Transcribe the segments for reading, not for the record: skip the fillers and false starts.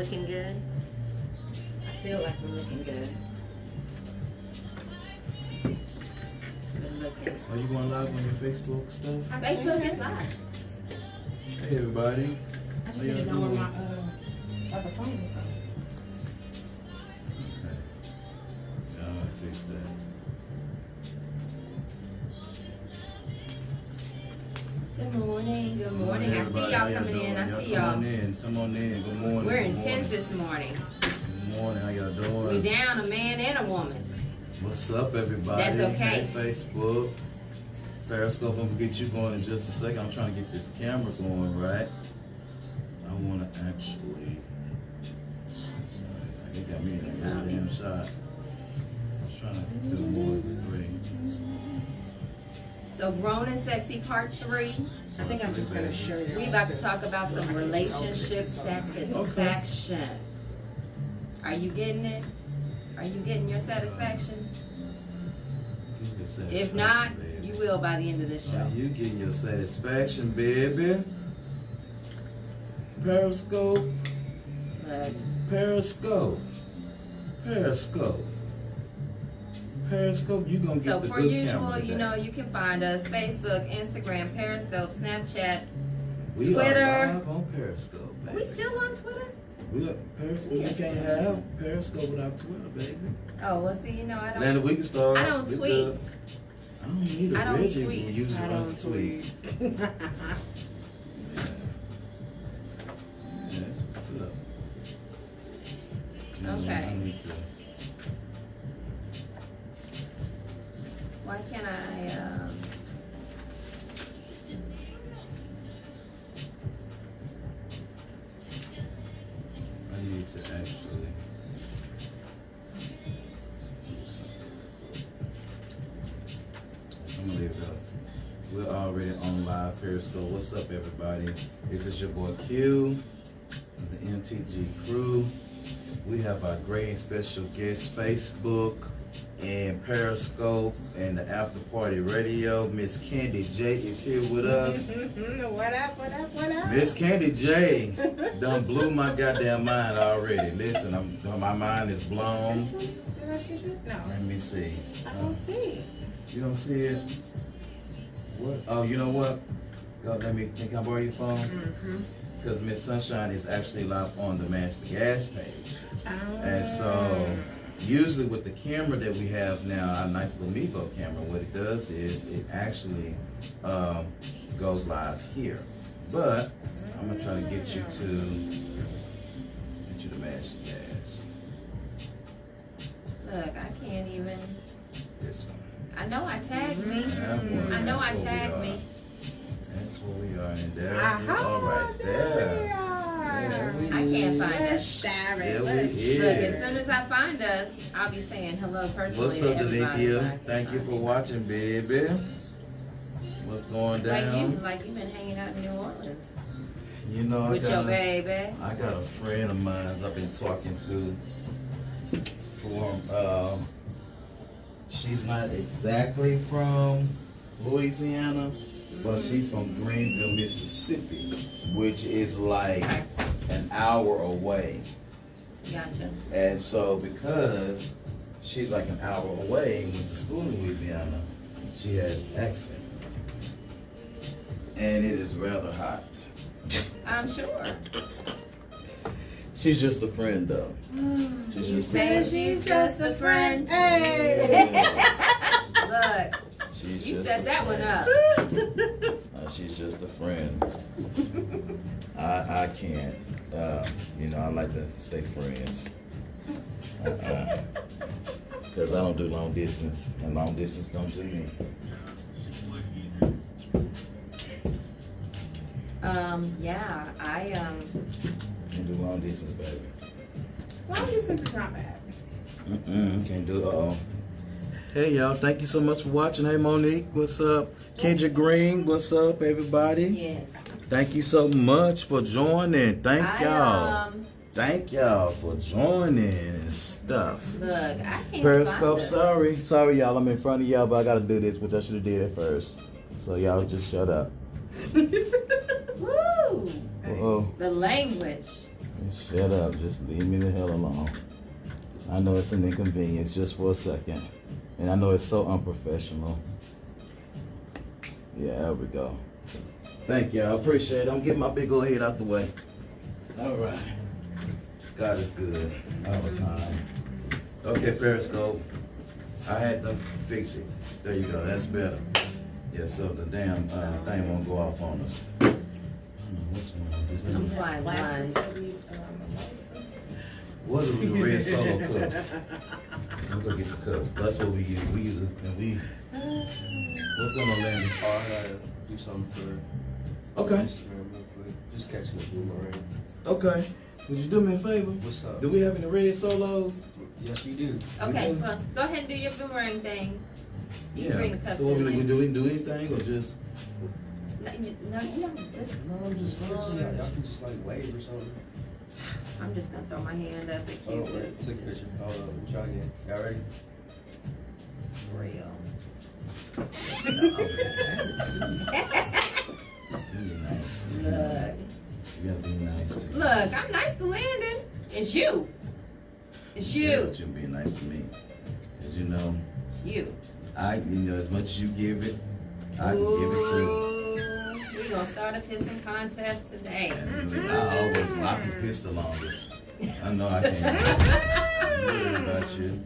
looking good? I feel like we're looking good. Good looking. Are you going live on your Facebook stuff? Facebook is live. Hey everybody. I just didn't know where my other phone was. Yeah, I'm gonna fix that. Good morning. Good morning. I see Everybody, y'all how coming in. I doing? see Come y'all. on in. Come on in. Good morning. We're Good intense morning. this morning. Good morning. How y'all doing? We down a man and a woman. What's up, everybody? That's okay. Hey, Facebook. Periscope, I'm gonna get you going in just a second. I'm trying to get this camera going right. I wanna actually. They got me in a damn shot. I was trying to do more than 3. So Grown and Sexy Part 3. I think I'm just gonna show you. We about to talk about some relationship satisfaction. Are you getting it? Are you getting your satisfaction? If not, you will by the end of this show. Are you getting your satisfaction, baby? Periscope. Look, Periscope. Periscope. Periscope, you gonna get so the per good usual, camera you today. know, you can find us Facebook, Instagram, Periscope, Snapchat. We Twitter. are live on Periscope, Are baby. we still on Twitter? We are Periscope. We You are can't still- have Periscope without Twitter, baby. Oh, well, see, you know, I Then don't. we can start. I don't We tweet. good. I don't need a I don't Reggie tweet. who usually I runs don't the tweets. tweet. Yeah, that's what's up. Okay. I need to. Why can't I? I need to actually. I'm gonna leave it up. We're already on live Periscope. What's up, everybody? This is your boy Q, the MTG crew. We have our great and special guests, Facebook and Periscope and the After Party Radio. Miss Candy J is here with us. What up? What up? What up? Miss Candy J done blew my goddamn mind already. Listen, my mind is blown. Did I see you? No. Let me see. I don't see. You don't see it? What? Oh, you know what? Go, can I borrow your phone? Mm-hmm. Because Miss Sunshine is actually live on the MashThaGas page. And so, usually with the camera that we have now, our nice little Mevo camera, what it does is it actually goes live here. But I'm gonna try to get you to MashThaGas. Look, I can't even. This one. I know I tagged me. That one. I know I That's where we tagged are. me. That's where we are, and there Aha, you are right there. we are. There we I can't find Let's us. share There it. we Let's is. Look, share as it. soon as I find us, I'll be saying hello personally What's to up, everybody. Danikia? Thank you for watching, baby. What's going down? Like you've been hanging out in New Orleans You know, with your baby. I got a friend of mine I've been talking to for, she's not exactly from Louisiana, but she's from Greenville, Mississippi, which is like an hour away. Gotcha. And so because she's like an hour away and went to school in Louisiana, she has accent. And it is rather hot. I'm sure. She's just a friend though. She's You just say she's just a friend. Hey. Look, She's you just set a that one friend. up. She's just a friend. I can't. You know, I like to stay friends. Because I don't do long distance, and long distance don't do me. Yeah, I Can't do long distance, baby. Long distance is not bad. Can't do it. Hey y'all, thank you so much for watching. Hey Monique, what's up? Kendra Green, what's up, everybody? yes. Thank you so much for joining. Thank y'all. Thank y'all for joining and stuff. Look, I can't Periscope, find us. sorry y'all, I'm in front of y'all, but I gotta do this, which I should have did it first. So y'all just shut up. Woo! Uh-oh. The language. Shut up. Just leave me the hell alone. I know it's an inconvenience just for a second. And I know it's so unprofessional. Yeah, there we go. Thank you. I appreciate it. I'm getting my big old head out the way. All right. God is good all the time. Okay, Periscope. I had to fix it. There you go. That's better. Yeah, so the damn thing won't go off on us. I'm flying Glasses blind. for these, What are the red solo cups? I'm gonna get the cups. That's what we use. We use it and we. What's going on, Landon? Oh, I gotta do something for Okay. Instagram real quick. Just catching the boomerang. Okay. Would you do me a favor? What's up? Do we have any red solos? Yes, we do. Okay, well, go ahead and do your boomerang thing. You can bring the cups So what in we later. do? We do anything or just? No, you don't just. No, I'm just saying, y'all can just like wave or something. I'm just gonna throw my hand up at Oh, Cupid. wait, take a picture. Hold up, we'll try again. Y'all ready? Real. Be nice. Look. You gotta be nice to. Look, I'm nice to Landon. It's you. It's Yeah, you. but you be nice to me. Cause you know, It's you. as much as you give it, I can give it too. We're gonna start a pissing contest today. And I always lock the piss the longest. I know I can't. I'm worried about you.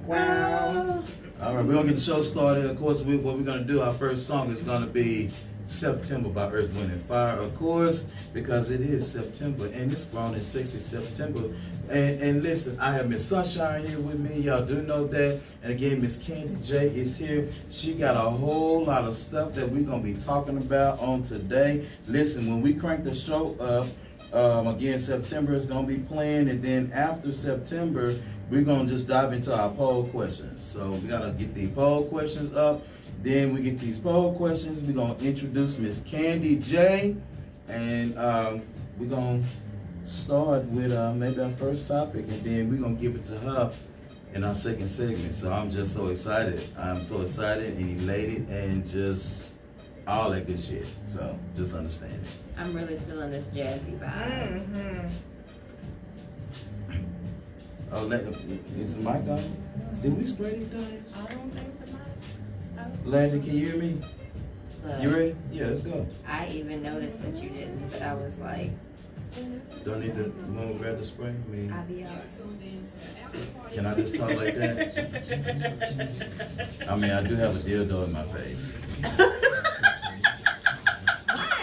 Wow. All right, we're gonna get the show started. Of course, what we're gonna do, our first song is gonna be September by Earth, Wind and Fire, of course, because it is September and it's grown and sexy September. And listen, I have Miss Sunshine here with me. Y'all do know that. And again, Miss Candy J is here. She got a whole lot of stuff that we're gonna be talking about on today. Listen, when we crank the show up, again, September is gonna be playing, and then after September, we're gonna just dive into our poll questions. So we gotta get the poll questions up. Then we get these poll questions. We're gonna introduce Miss Candy J, and we're gonna start with maybe our first topic, and then we're gonna give it to her in our second segment. So I'm just so excited. I'm so excited and elated and just all that good shit. So just understand it. I'm really feeling this jazzy vibe. Mm-hmm. Oh, is the mic on? Did we spray these things? I don't think the mic. Landon, can you hear me? Look, You ready? Yeah, let's go. I even noticed that you didn't, but I was like, Don't need to, you want to grab the spray? I mean, I'll be out. can I just talk like that? I mean, I do have a dildo in my face.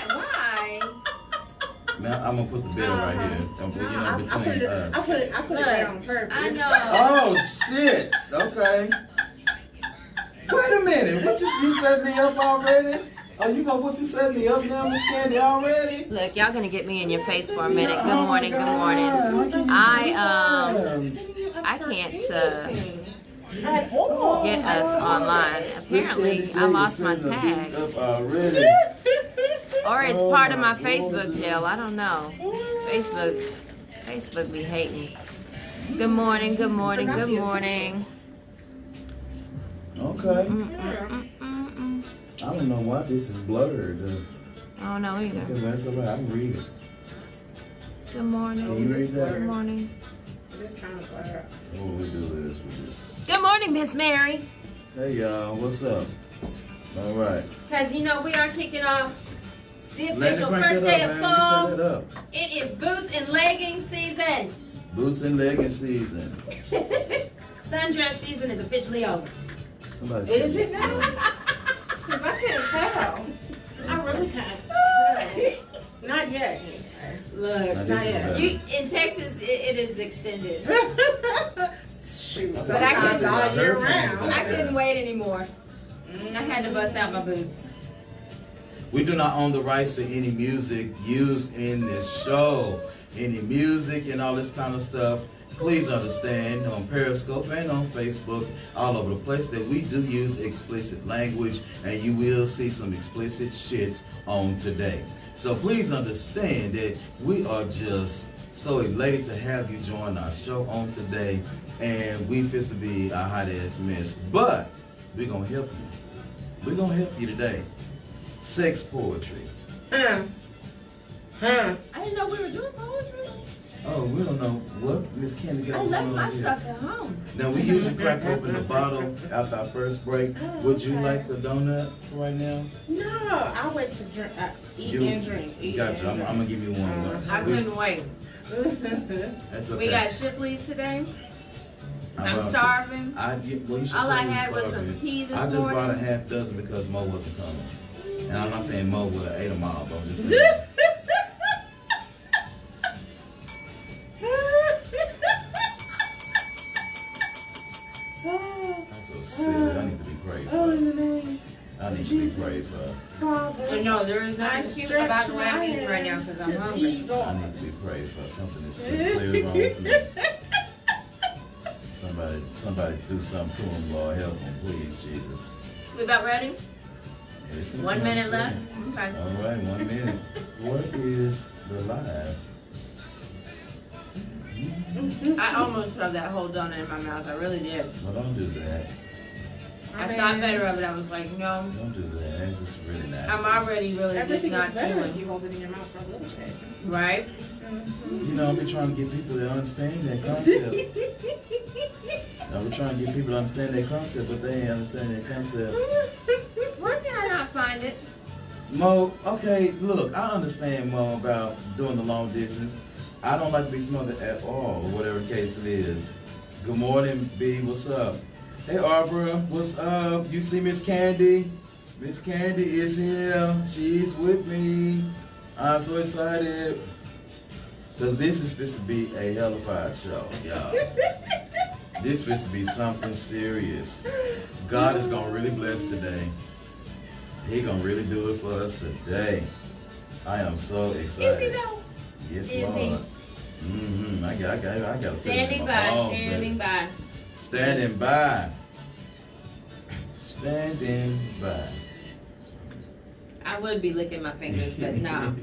Why? Now, I'm going to put the bill right here. Between us. I put it there on purpose. I know. Oh, shit. Okay. Wait a minute. What you set me up already? Oh, what you set me up now, Miss Candy, already? Look, y'all gonna get me in your face for a minute. Good morning, good morning. I can't get us online. Apparently, I lost my tag. Or it's part of my Facebook jail. I don't know. Facebook be hating. Good morning, good morning, good morning. Okay. I don't know why this is blurred. I don't know either. Okay, that's all right. I can read it. Good morning. Can you read that? Good morning. It's kind of blurred. So what we do is we just... Good morning, Miss Mary. Hey, y'all. What's up? All right. Because, we are kicking off the Let's official crank first that day up, of man. Turn fall. that up. It is boots and leggings season. Boots and leggings season. Sundress season is officially over. Somebody Is said it this, now? Because I can't tell. I really can't tell. Not yet. Look, Now, Not this is yet. better. in Texas, it is extended. Shoot. But I Sometimes couldn't- all year hurricanes round. I couldn't wait anymore. I had to bust out my boots. We do not own the rights to any music used in this show. Any music and all this kind of stuff. Please understand, on Periscope and on Facebook, all over the place, that we do use explicit language, and you will see some explicit shit on today. So please understand that we are just so elated to have you join our show on today, and we fist to be a hot ass mess, but we're gonna help you. We're gonna help you today. Sex poetry. Huh. I didn't know we were doing poetry. Oh, we don't know what Miss Candy got I going left on my here. stuff at home. Now, we usually crack open the bottle after our first break. Would you like a donut right now? No, I wait to drink, eat and drink. Eat Gotcha. I'm gonna give you one. I couldn't wait. That's okay. We got Shipley's today. I'm Well, starving. Well, you should All tell I me had was starving. some tea this I just morning. bought a half dozen because Mo wasn't coming. And I'm not saying Mo would have ate them all, but I'm just saying. I'm so silly. I need to be prayed Oh, in for. the name I need to Jesus. be prayed for. Father. No, there is I nothing cute stretch about the way I'm my eating right now hands because I'm to hungry. thee, God. I need to be prayed for. Something is clearly wrong with me. Somebody do something to him, Lord. Help him, please, Jesus. We about ready? Yeah, it's gonna 1 be minute upsetting. left? Okay. All right, 1 minute. What is the live? I almost shoved that whole donut in my mouth. I really did. Well, don't do that. I thought better of it. I was like, no. Don't do that. That's just really nasty. I'm already really just Everything not is better if chewing. you hold it in your mouth for a little bit. Right? You know, I've been trying to get people to understand that concept. I've been trying to get people to understand that concept, but they ain't understand that concept. Why can I not find it? Mo, okay, look, I understand, Mo, about doing the long distance. I don't like to be smothered at all, or whatever case it is. Good morning, B, what's up? Hey, Arbor, what's up? You see Miss Candy? Miss Candy is here. She's with me. I'm so excited. Because this is supposed to be a hellified show, y'all. This is supposed to be something serious. God is going to really bless today. He going to really do it for us today. I am so excited. Is he though? Yes, Is he? Lord. Mm-hmm. I got to Standing by, standing by. Standing by. Standing by. I would be licking my fingers, but no.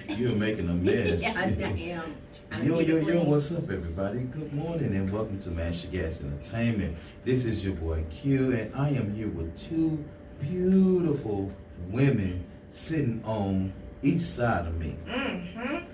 You're making a mess. Yeah, I am. Yo, what's up, everybody? Good morning and welcome to MashThaGas Entertainment. This is your boy Q, and I am here with two beautiful women sitting on each side of me. Mm-hmm.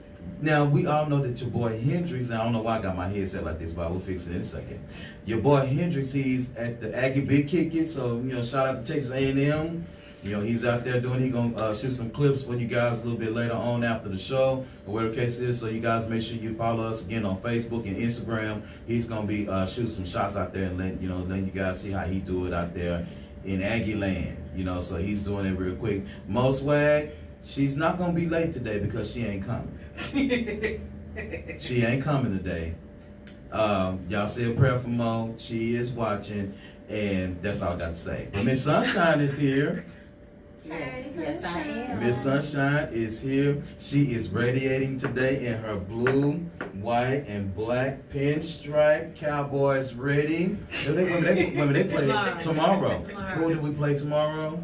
Now, we all know that your boy Hendrix, I don't know why I got my head set like this, but we'll fix it in a second. Your boy Hendrix, he's at the Aggie Big Kick It, so, shout out to Texas A&M. He's out there doing, he gonna shoot some clips for you guys a little bit later on after the show, or whatever the case is. So you guys make sure you follow us again on Facebook and Instagram. He's gonna be shooting some shots out there and let you guys see how he do it out there in Aggie land. So he's doing it real quick. Mo Swag, she's not gonna be late today because she ain't coming. She ain't coming today. Y'all say a prayer for Mo. She is watching, and that's all I got to say. But Miss Sunshine is here. Yes, I am. Miss Sunshine is here. She is radiating today in her blue, white, and black pinstripe Cowboys ready. They play tomorrow. Who do we play tomorrow?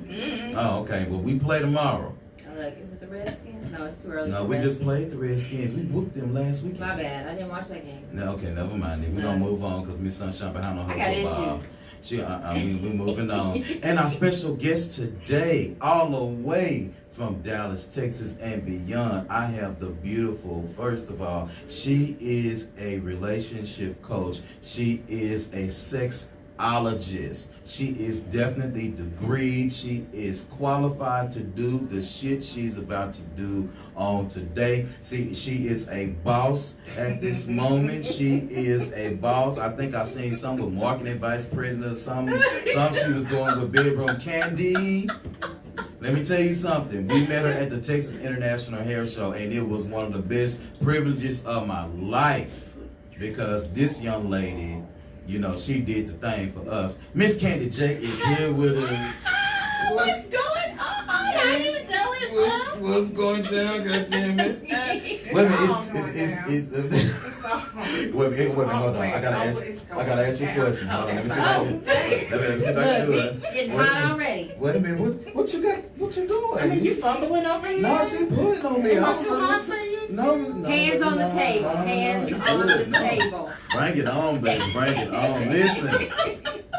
Mm-hmm. Oh, okay. Well, we play tomorrow. Oh, look, is it the Redskins? No, it's too early. No, for we just Redskins. played the Redskins. We whooped them last weekend. My bad. I didn't watch that game. No, okay, never mind. We're gonna move on because Miss Sunshine behind on her I got football. issues. We're moving on. And our special guest today, all the way from Dallas, Texas, and beyond, I have the beautiful, first of all, she is a relationship coach. She is a sexologist. She is definitely degreed. She is qualified to do the shit she's about to do on today. See, she is a boss at this moment. She is a boss. I think I seen some with marketing vice president or something. Some she was doing with bedroom candy. Let me tell you something. We met her at the Texas International Hair Show, and it was one of the best privileges of my life because this young lady, she did the thing for us. Miss Candy J is here with us. What's going on? How you doing, Mom? What's going down, goddammit? Wait a minute, hold on. I gotta ask you a question. Hold on, let me see if I can do it. Getting hot already. Wait a minute, what you got? What you doing? I mean, you fumbling over here? No, she pulling on me. Am I too hot for you? No, Hands on the table. Hands on the table. Bring it on, baby. Bring it on. Listen.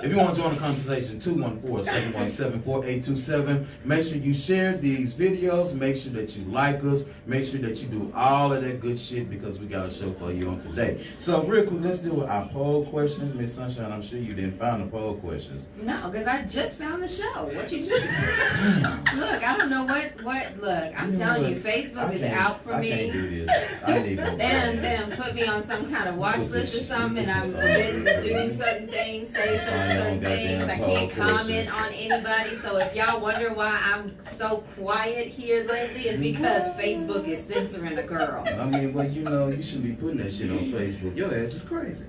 If you want to join the conversation, 214-717-4827. Make sure you share these videos. Make sure that you like us. Make sure that you do all of that good shit because we got a show for you on today. So real quick, let's do our poll questions. Miss Sunshine, I'm sure you didn't find the poll questions. No, because I just found the show. What you do? Look, I don't know what. Look, I'm telling you, Facebook is out for me. I can't do this. I need more. They put me on some kind of watch list or something, and I'm forbidden to do certain things, say certain things. I can't comment on anybody. So if y'all wonder why I'm so quiet here lately, it's because Facebook is censoring a girl. I mean, well, you know, you shouldn't be putting that shit on Facebook. Your ass is crazy.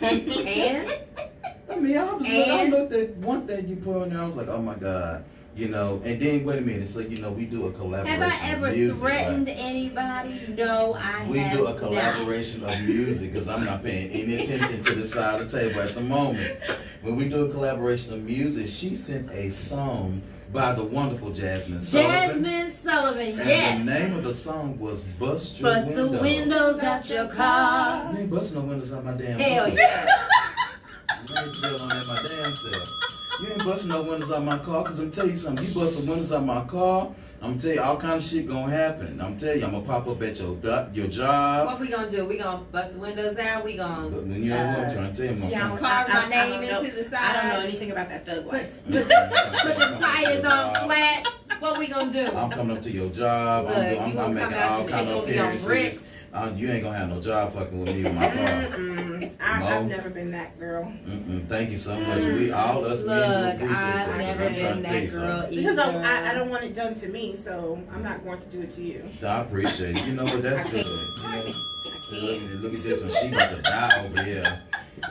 And I mean, I looked at one thing you put on there. I was like, oh my god. You know, and then wait a minute. So you know, we do a collaboration. have I ever of music, threatened right? anybody? No, I have. We do a collaboration of music because I'm not paying any attention to the side of the table at the moment. When we do a collaboration of music, she sent a song by the wonderful Jasmine Sullivan. Jasmine Sullivan, And yes. the name of the song was Bust Your Bust the windows out your car. You ain't busting no windows out my damn Hell car. yeah. You ain't telling on that my damn self. You ain't busting no windows out my car, because I'm telling you something. You bust the windows out my car, I'm telling you, all kind of shit gonna happen. I'm telling you, I'm gonna pop up at your job. What we gonna do? We gonna bust the windows out? We gonna But you know what I'm trying to tell you, See, I'm carve my name don't know. into the side? I don't know anything about that thug life. Put the tires on flat. What we gonna do? I'm coming up to your job. Look, I'm you gonna making come out all and kind they of gonna be on appearances. bricks. You ain't gonna have no job fucking with me with my car. I've never been that girl. Thank you so much. We all us men Look, do appreciate that. I've never I'm trying been to tell you that girl something. Because either. I don't want it done to me, so I'm not going to do it to you. I appreciate it. You know what? That's I good. can't. You know, I can't. look at this one. She about to die over here.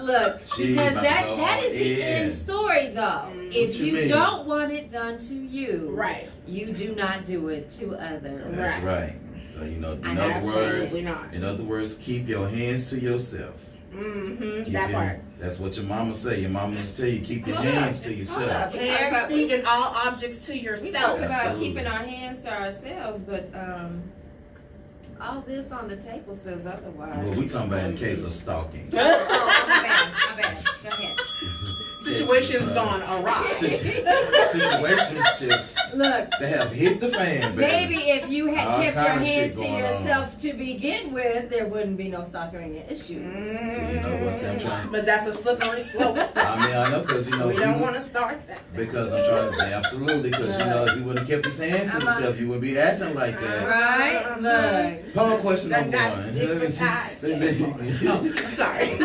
Look, She because about to go that all is the in. end story, though. If you you mean? don't want it done to you, Right. you do not do it to others. That's right. So you know, in I other words, Absolutely not. in other words, keep your hands to yourself. Mm-hmm. Keep That your- part. That's what your mama say. Your mama must tell you keep your Hold up. hands to Hold yourself. up. We talk Hands, about- feet, and all objects to We talk yourself. about Absolutely. keeping our hands to ourselves, but all this on the table says otherwise. Well, we talking about in case of stalking. Oh, my bad. Go ahead. Situations gone awry. Situationships Look, that have hit the fan, baby. maybe if you had All kept your kind of shit hands to going yourself to begin with, there wouldn't be no stalking issues. So, you know what I'm trying. But that's a slippery slope. I mean, I know because you know We he don't would- want to start that. Because I'm trying to say absolutely, because you know if he wouldn't have kept his hands to himself, you wouldn't be acting like that. Right? Look. Poll question That number got one. digmatized. Oh, sorry.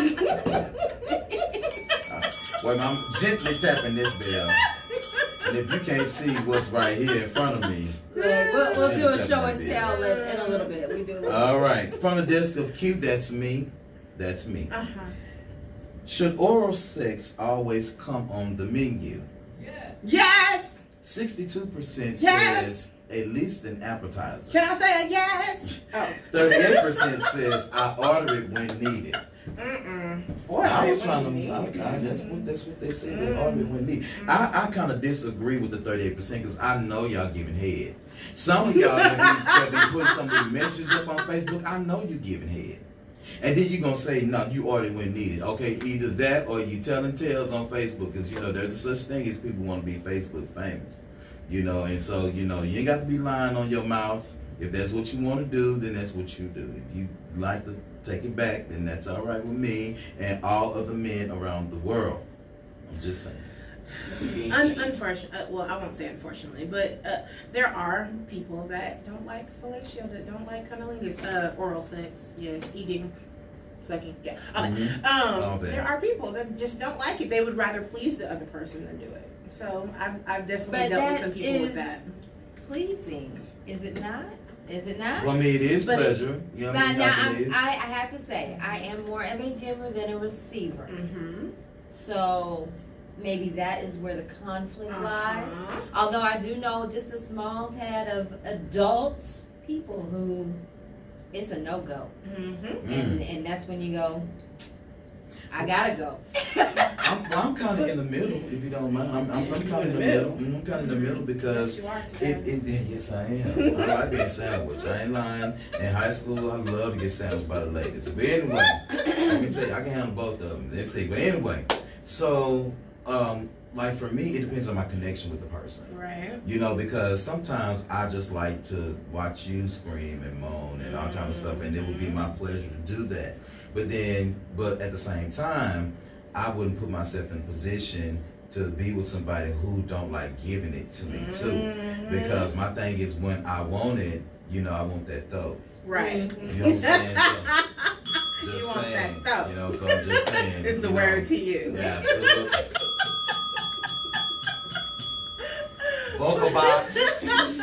Wait, I'm gently tapping this bell. And if you can't see what's right here in front of me. Look, we'll do a show and tell in a little bit. We do a little All right. From the desk of Q, that's me. That's me. Uh-huh. Should oral sex always come on the menu? Yes! 62% Yes! says at least an appetizer. Can I say a yes? Oh. 38% says I order it when needed. Or I was trying to. That's what they said. They order it when needed. I kind of disagree with the 38% because I know y'all giving head. Some of y'all that be putting some of these messages up on Facebook. I know you giving head. And then you're going to say, no, you order it when needed. Okay, either that or you telling tales on Facebook because, you know, there's such thing as people want to be Facebook famous. You know, and so, you know, you ain't got to be lying on your mouth. If that's what you want to do, then that's what you do. If you like to take it back, then that's all right with me and all other men around the world. I'm just saying. Unfortunately, well, I won't say unfortunately, but there are people that don't like fellatio, that don't like cunnilingus, oral sex, yes, eating, sucking, yeah. Okay. All that. There are people that just don't like it. They would rather please the other person than do it. So I've definitely But dealt with that some people with is that. pleasing. Is it not? Is it not? Well, I mean, it is But pleasure. You know what I mean? Now, I believe. I have to say, I am more of a giver than a receiver. Mm-hmm. So maybe that is where the conflict lies. Uh-huh. Although I do know just a small tad of adult people who it's a no-go. Mm-hmm. And that's when you go, I gotta go. I'm kind of in the middle, if you don't mind. I'm kind of in the middle. I'm kind of in the middle because Yes, you are today. yes, I am. I like being sandwiched. I ain't lying. In high school, I love to get sandwiched by the ladies. But anyway, let me tell you, I can handle both of them. Let's see. But anyway, so like for me, it depends on my connection with the person. Right. You know, because sometimes I just like to watch you scream and moan and all kind of stuff, and it would be my pleasure to do that. But at the same time, I wouldn't put myself in a position to be with somebody who don't like giving it to me too. Because my thing is, when I want it, you know, I want that though. Right. You know what I'm saying? So, You want that though. You know, so I'm just saying. It's the word to use. Yeah, absolutely. Vocal box,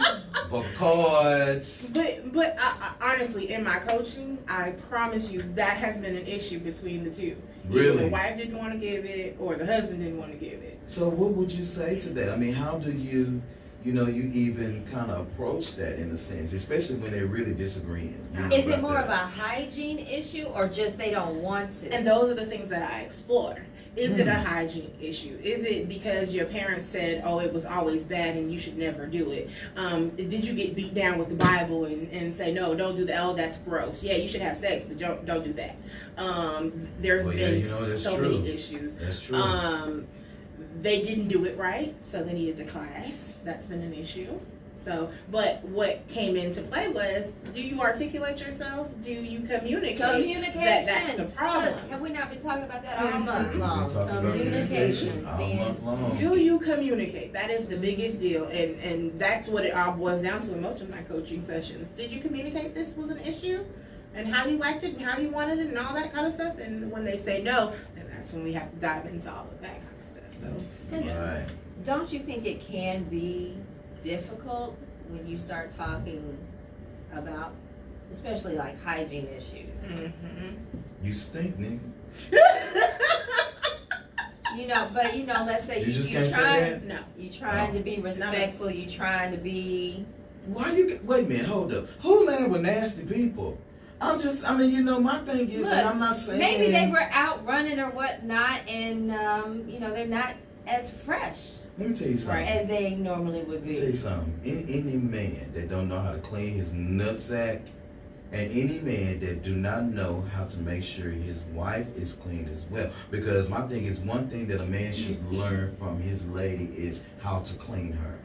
vocal cords. But I, honestly, in my coaching, I promise you that has been an issue between the two. Really? Either the wife didn't want to give it, or the husband didn't want to give it. So what would you say to that? I mean, how do you even kind of approach that in a sense, especially when they're really disagreeing? Is it more of a hygiene issue or just they don't want to? And those are the things that I explore. Is it a hygiene issue? Is it because your parents said, oh, it was always bad and you should never do it? Did you get beat down with the Bible and say, no, don't do that? Oh, that's gross. Yeah, you should have sex, but don't do that. There's been so many issues. That's true. They didn't do it right, so they needed a class. That's been an issue. So, but what came into play was, do you articulate yourself? Do you communicate? Communication. That's the problem. Have we not been talking about that all month We've long? been talking about communication all month long. Do you communicate? That is the biggest deal, and that's what it all boils down to in most of my coaching sessions. Did you communicate this was an issue, and how you liked it, and how you wanted it, and all that kind of stuff? And when they say no, then that's when we have to dive into all of that kind of stuff. So, Right. Don't you think it can be difficult when you start talking about, especially like hygiene issues? You stink, nigga. Let's say You just you can't say trying, that? no. you trying to be respectful, you trying to be. Why you? Wait a minute, hold up. Who land with nasty people? My thing is, Look, and I'm not saying maybe they were out running or whatnot, and they're not as fresh Let me tell you something. as they normally would Let me tell you be. something. Any man that don't know how to clean his nutsack, and any man that do not know how to make sure his wife is clean as well. Because my thing is, one thing that a man should learn from his lady is how to clean her.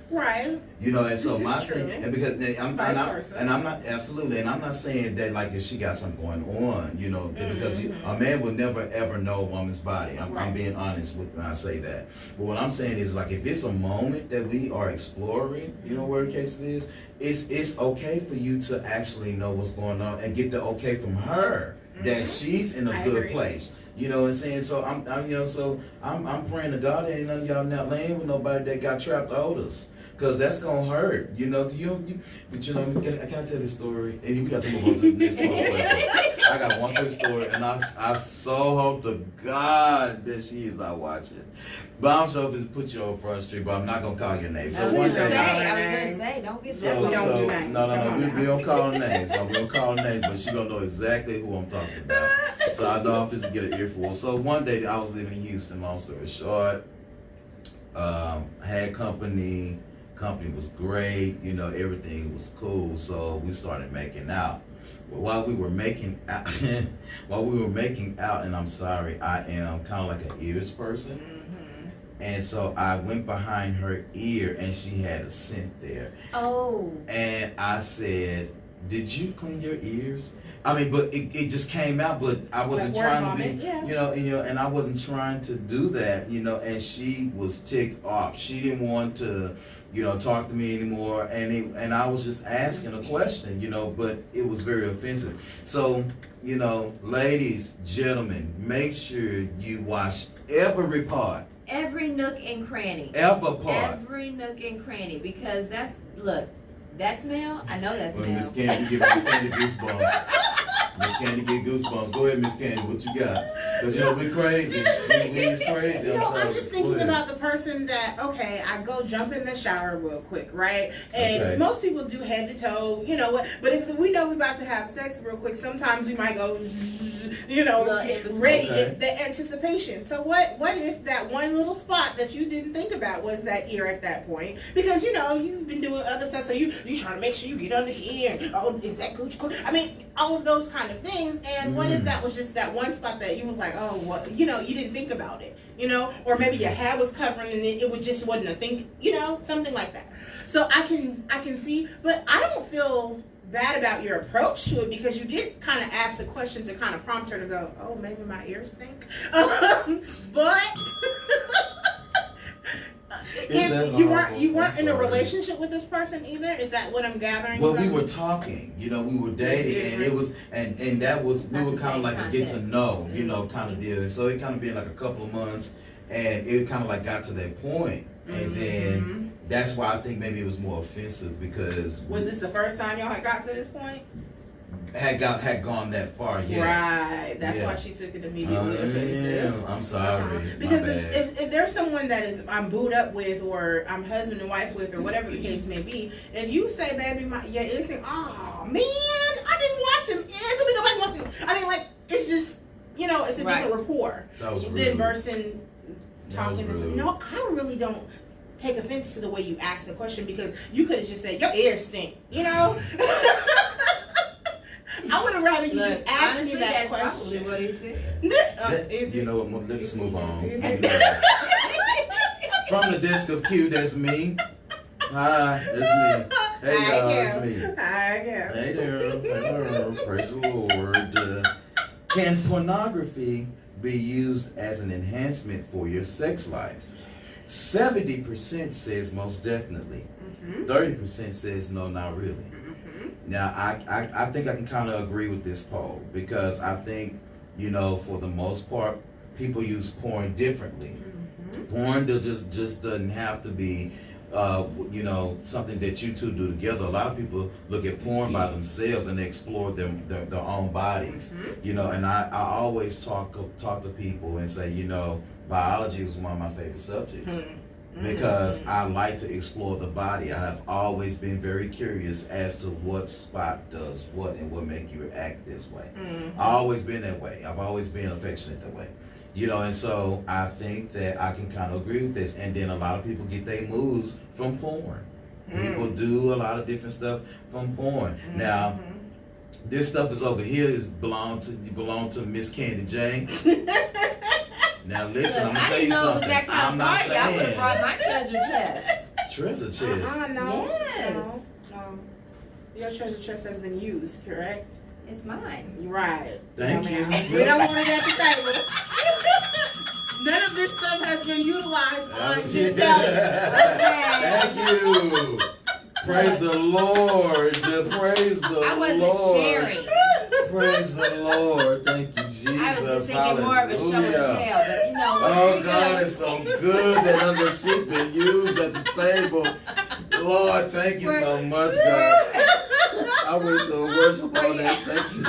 Right. You know, and so This is my true. thing, and because Vice versa. and I'm not absolutely, and I'm not saying that like if she got something going on, you know, because a man will never ever know a woman's body. I'm Right. being honest when I say that. But what I'm saying is like if it's a moment that we are exploring, you know, where the case it is, it's okay for you to actually know what's going on and get the okay from her that she's in a I good agree. place. You know what I'm saying? So I'm praying to God that ain't none of y'all not laying with nobody that got trapped odors. Cause that's gonna hurt, you know. But I can't tell this story, and we got to move on to the next question. I got one quick story, and I so hope to God that she is not watching. But I'm sure if it put you on Front Street, but I'm not gonna call your name. I So was one gonna day, say, don't get that. We don't do names. we don't call names. So we don't call names, but she gonna know exactly who I'm talking about. So I know I'm just get an earful. So one day I was living in Houston. Long story short, had company. Company was great, you know, everything was cool, so we started making out. While we were making out, and I'm sorry, I am kind of like an ears person, and so I went behind her ear, and she had a scent there. Oh. And I said, "Did you clean your ears?" I mean, but it just came out, but I wasn't Like trying to vomit, be, yeah. and I wasn't trying to do that, you know, and she was ticked off. She didn't want to, talk to me anymore, and I was just asking a question, but it was very offensive. So, ladies, gentlemen, make sure you wash every part. Every nook and cranny. Every part. Every nook and cranny, because that smell, I know that Well, smell. Miss Candy give Miss Candy goosebumps. Miss Candy get goosebumps. Go ahead, Miss Candy, what you got? Because we crazy. We is crazy. I'm just thinking Go ahead. about the person that, okay, I go jump in the shower real quick, right? And Okay. most people do head to toe, but if we know we're about to have sex real quick, sometimes we might go, ready, Okay. the anticipation. So what if that one little spot that you didn't think about was that ear at that point? Because, you've been doing other stuff, so you trying to make sure you get under here, and, oh, is that coochie cool? I mean, all of those kind kind of things. And what if that was just that one spot that you was like, oh, what, you know, you didn't think about it, you know, or maybe your hair was covering and it just wasn't a thing, you know, something like that. So I can see, but I don't feel bad about your approach to it, because you did kind of ask the question to kind of prompt her to go, oh, maybe my ears stink. But you weren't in a relationship with this person either. Is that what I'm gathering? Well, we were talking, you know, we were dating, and it was, and that was, we were kind of like a get to know, you know, kind of deal. And so it kind of been like a couple of months, and it kind of like got to that point, and then that's why I think maybe it was more offensive, because was this the first time y'all had got to this point? Had gone that far, yes. Right. That's why she took it immediately offensive. Yeah, I'm sorry. Because if there's someone that is I'm booed up with, or I'm husband and wife with, or whatever the case may be, and you say, baby, your ears think, oh man, I didn't wash them ears. Let me go back and wash them. I mean, like, it's just, you know, it's a different rapport. That was rude. Then versus talking this. No, I really don't take offense to the way you ask the question, because you could have just said, your ears stink, you know? I would have rather you just ask me that question. What he said. You know what? Let's move on. From the disc of Q, that's me. Hi, that's me. Hey, y'all, it's me. Hi, Kim. Hey there. Praise the Lord. Can pornography be used as an enhancement for your sex life? 70% says most definitely. 30% says no, not really. Now, I think I can kind of agree with this poll, because I think, you know, for the most part, people use porn differently. Porn just doesn't have to be, you know, something that you two do together. A lot of people look at porn by themselves and they explore their own bodies, you know. And I always talk to people and say, you know, biology was one of my favorite subjects. Because I like to explore the body. I have always been very curious as to what spot does what and what make you act this way. I've always been that way. I've always been affectionate that way. You know, and so I think that I can kind of agree with this. And then a lot of people get their moves from porn. People do a lot of different stuff from porn. Now, this stuff is over here belong to Miss Candy Jane. Now listen, I'm gonna tell you something. I'm not saying. I would have brought my treasure chest. Treasure chest. No. Yes. No. Your treasure chest has been used, correct? It's mine. Right. Thank you. We don't want it at the table. None of this stuff has been utilized on Thank you. Praise the Lord. Praise the Lord. I wasn't sharing. Praise the Lord. Thank you, Jesus. I was just thinking more of a show and tell, but you know. Oh God, it's so good that other shit been used at the table. Lord, thank you so much, God. I went to worship on that. Thank you.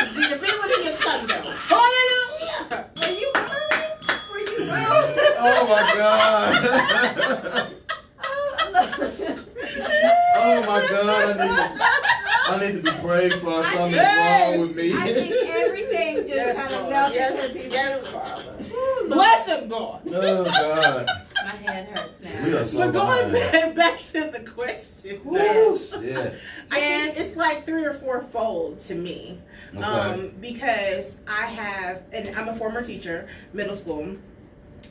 See, the people in your son though. Hallelujah. Were you hurting? Were you hurting? Oh my God. Oh my God, I need to be prayed for. Something wrong with me. I think everything just kind of melted. Yes, Father. Bless him, God. Oh God. My head hurts now. We are so We're going behind. back to the question. Woo, shit. I think it's like 3 or 4 fold to me. Okay. Because I have, and I'm a former teacher, middle school.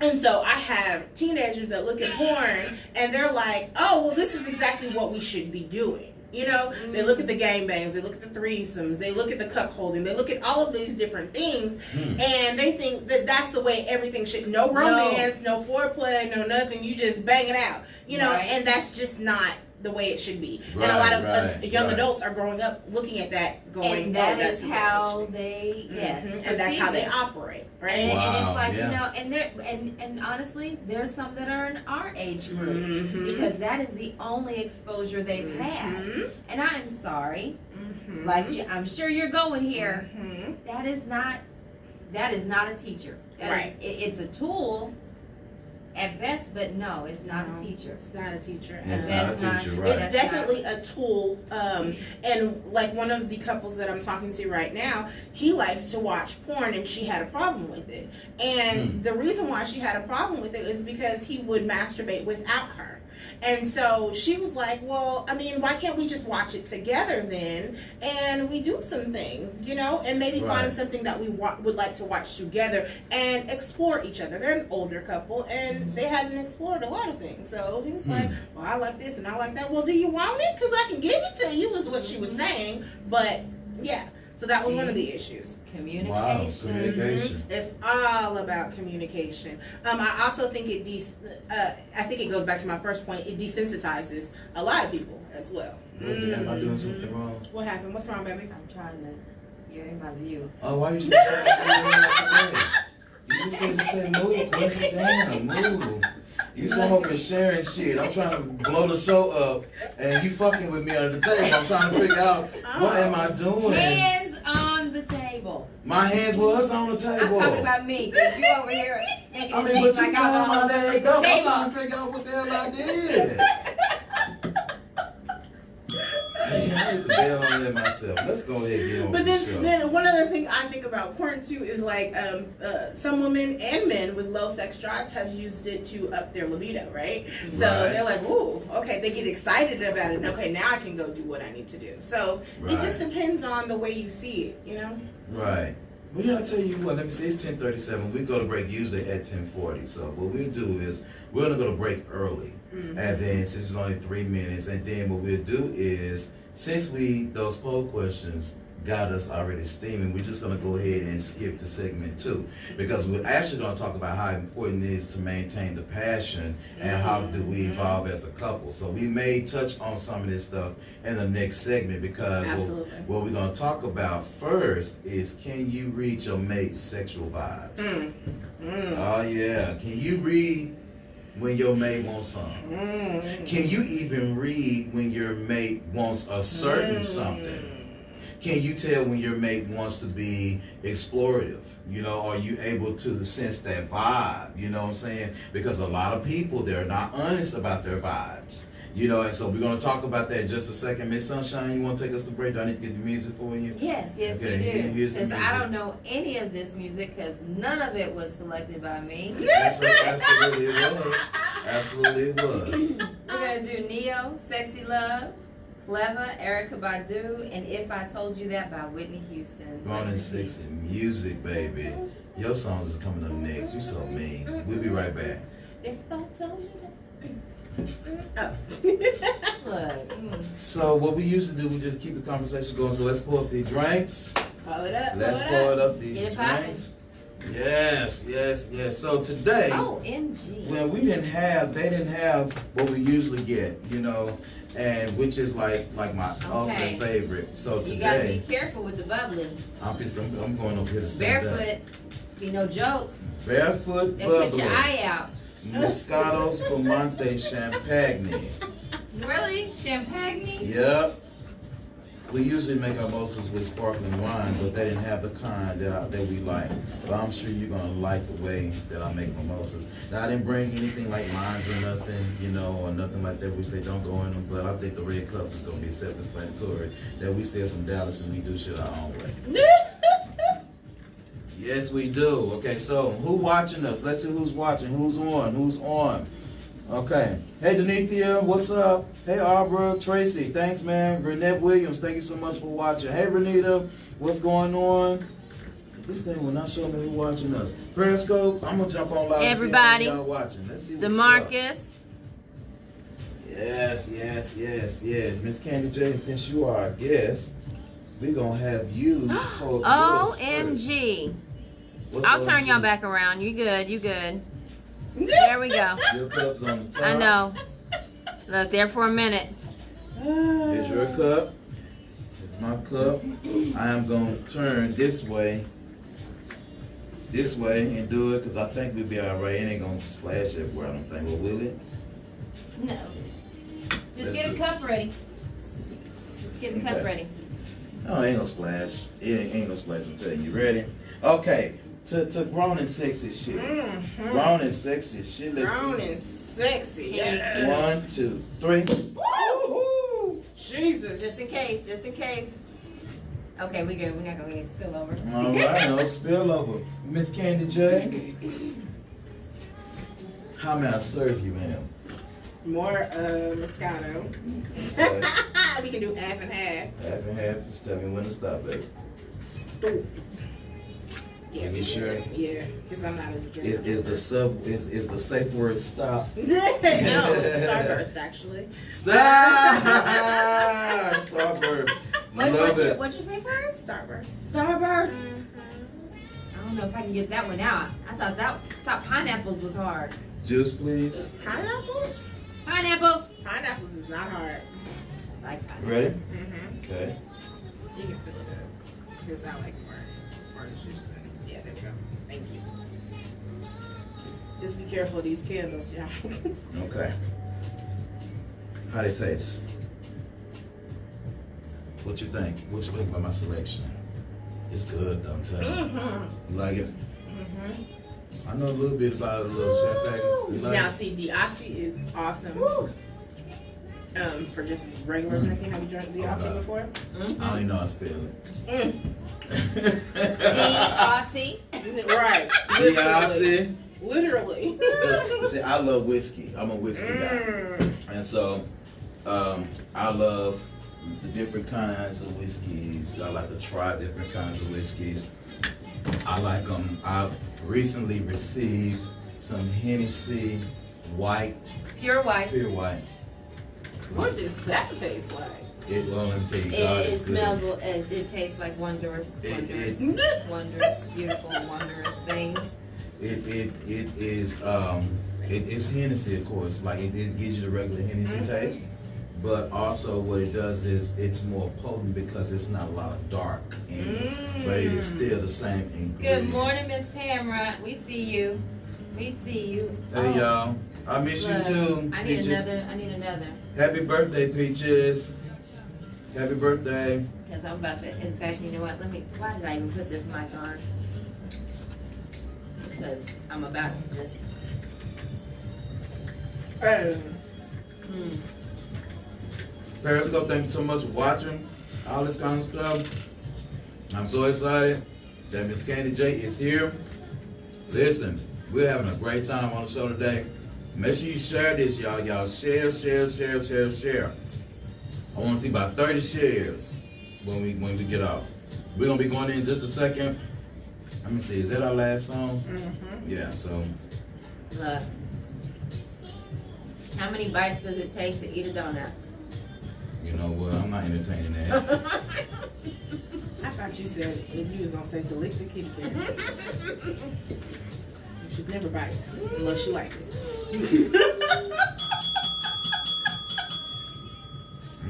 And so I have teenagers that look at porn and they're like, oh, well, this is exactly what we should be doing. You know, they look at the gangbangs, they look at the threesomes, they look at the cup holding, they look at all of these different things, and they think that that's the way everything should. No romance, no foreplay, no nothing. You just bang it out. You know, and that's just not the way it should be. Right, and a lot of young adults are growing up looking at that, going, and that is how they, and that's how they operate, right? And, Wow, and it's like, yeah. you know, and there, and honestly, there's some that are in our age group because that is the only exposure they've had. And I am sorry, like I'm sure you're going here. That is not a teacher. That is, it's a tool. At best, but no, it's not a teacher. It's not a teacher. It's not a teacher, right? It's definitely a tool. And like one of the couples that I'm talking to right now, he likes to watch porn, and she had a problem with it. And the reason why she had a problem with it is because he would masturbate without her. And so she was like, well, I mean, why can't we just watch it together then? And we do some things, you know, and maybe find something that we would like to watch together and explore each other. They're an older couple and they hadn't explored a lot of things. So he was like, well, I like this and I like that. Well, do you want it? Because I can give it to you, is what she was saying. But yeah, so that was one of the issues. Communication. Wow, communication. It's all about communication. I also think I think it goes back to my first point. It desensitizes a lot of people as well. Am I doing something wrong? What happened? What's wrong, baby? I'm trying to. You're in my view. Oh, why you saying that? You just said to say move. Press it down. Move. You some over sharing shit. I'm trying to blow the show up, and you fucking with me under the table. I'm trying to figure out what am I doing. Hands on the table. My hands was on the table. I'm talking about me, because you over here making I it mean, seem but you like told I'm my on leg the up. I'm table. trying to figure out what the hell I did. I hit the bell on it myself. Let's go ahead and get on But with the show. then one other thing I think about porn too is like some women and men with low sex drives have used it to up their libido, right? So they're like, ooh, okay, they get excited about it. And okay, now I can go do what I need to do. So it just depends on the way you see it, you know? Right. Well, you know, I tell you what, let me see, it's 10:37. We go to break usually at 10:40. So what we'll do is we're going to go to break early. And then since it's only 3 minutes, and then what we'll do is, since those poll questions got us already steaming, we're just going to go ahead and skip to segment 2. Because we're actually going to talk about how important it is to maintain the passion and how do we evolve as a couple. So we may touch on some of this stuff in the next segment because what we're going to talk about first is, can you read your mate's sexual vibes? Oh yeah. Can you read when your mate wants something? Can you even read when your mate wants a certain something? Can you tell when your mate wants to be explorative? You know, are you able to sense that vibe? You know what I'm saying? Because a lot of people, they're not honest about their vibes. You know, and so we're going to talk about that in just a second. Miss Sunshine, you want to take us to break? Do I need to get the music for you? Yes, Okay, you do. Since I don't know any of this music, because none of it was selected by me. Yes, absolutely it was. Absolutely it was. We're going to do Neo, Sexy Love, Clever, Erykah Badu, and If I Told You That by Whitney Houston. Grown and sexy music, baby. Your songs is coming up next. You so mean. We'll be right back. If I told you that. Oh. Look. So what we usually do, we just keep the conversation going. So let's pull up the drinks. Pull it up. Let's pull it up these Get it drinks. Yes. So today, OMG. well, they didn't have what we usually get, you know, and which is like my ultimate favorite. So today, you gotta be careful with the bubbling. I'm going over here to stand up. Barefoot, be no joke. Barefoot Then put bubbly. your eye out. Moscato Spumante Champagne. Really? Champagne? Yep. We usually make our mimosas with sparkling wine, but they didn't have the kind that we like. But I'm sure you're gonna like the way that I make mimosas. Now I didn't bring anything like limes or nothing, you know, or nothing like that. We say don't go in them, but I think the red cups is gonna be self-explanatory that we stay from Dallas and we do shit our own way. Yes, we do. Okay, so who watching us? Let's see who's watching. Who's on? Okay. Hey, Denethia, what's up? Hey, Arbor, Tracy, thanks, man. Renette Williams, thank you so much for watching. Hey, Renita, what's going on? This thing will not show me who's watching us. Periscope, I'm going to jump on live. Everybody. See y'all watching. Let's see what's DeMarcus. up. Yes. Miss Candy J, since you are our guest, we're going to have you. OMG. I'll turn y'all back around. You good. There we go. Your cup's on the top. I know. Look, there for a minute. Here's your cup. Here's my cup. I am going to turn this way and do it because I think we'll be all right. It ain't going to splash everywhere, I don't think. Well, will it? No. Just get a cup ready. Ready. No, it ain't gonna splash. It ain't gonna splash. I'm telling you. Ready? Okay. To grown and sexy shit. Grown and sexy shit. Grown and sexy. Yeah. 1, 2, 3. Woo! Jesus. Just in case. Okay, we good. We're not gonna get spillover. All right, no spillover. Miss Candy J. How may I serve you, ma'am? More Moscato. Okay. We can do half and half. Half and half. Just tell me when to stop, baby. Yeah, Are you sure? Yeah, because I'm not a drinker. Is the safe word stop? No, Starburst actually. Stop! Starburst. Love it. What'd you say first? Starburst. Starburst. I don't know if I can get that one out. I thought pineapples was hard. Juice, please. Pineapples? Pineapples. Pineapples is not hard. Like pineapples. Ready? Mm-hmm. Okay. You can fill it up. Because I like orange juice. Yeah, there we go. Thank you. Just be careful of these candles, y'all. Okay. How they taste? What you think? What you think about my selection? It's good though, I'm telling you. Mm-hmm. You like it? Mm-hmm. I know a little bit about a little champagne. You like Now, it? see, Diassi is awesome. For just regular drinking. Have you drunk Diassi before? I don't even know how to spell it. D-R-C. Right. Diassi. Literally. See, I love whiskey. I'm a whiskey guy. And so, I love the different kinds of whiskeys. I like to try different kinds of whiskeys. I like them. I've recently received some Hennessy white, Pure white. pure white. What does that taste like? It will, let me tell you, God It is good. smells. It tastes like wondrous, beautiful, wondrous things. It is it's Hennessy, of course. Like it gives you the regular Hennessy taste, but also what it does is it's more potent because it's not a lot of dark in it, but it is still the same ingredient. Good morning, Miss Tamara. We see you. We see you. Hey y'all, I miss Look, you too. I need Peaches. another. Happy birthday, Peaches. Happy birthday. Because I'm about to. In fact, you know what? Why did I even put this mic on? Because I'm about to just. Periscope, thank you so much for watching. All this kind of stuff. I'm so excited that Miss Candy J is here. Listen, we're having a great time on the show today. Make sure you share this, y'all. Y'all share. I want to see about 30 shares when we get off. We're gonna be going in just a second. Let me see. Is that our last song? Mm-hmm. Yeah. So. Look. How many bites does it take to eat a donut? You know what? I'm not entertaining that. I thought you said you was gonna say to lick the kitty cat. You should never bite unless you like it.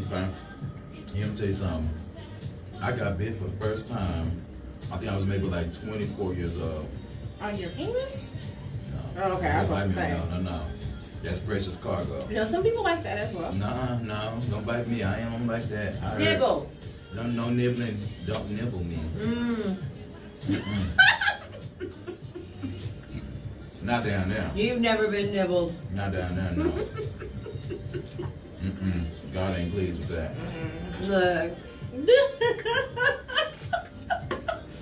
Okay. Let me tell you something. I got bit for the first time. I think I was maybe like 24 years old. On your penis? No. Oh, okay. I was about to Don't bite say. me. No. That's precious cargo. No, some people like that as well. No. Don't bite me. I ain't like that. I heard- Nibble. No nibbling. Don't nibble me. Mm. Mm-mm. Not down there. You've never been nibbled. Not down there, no. Mm-mm. God ain't pleased with that. Look.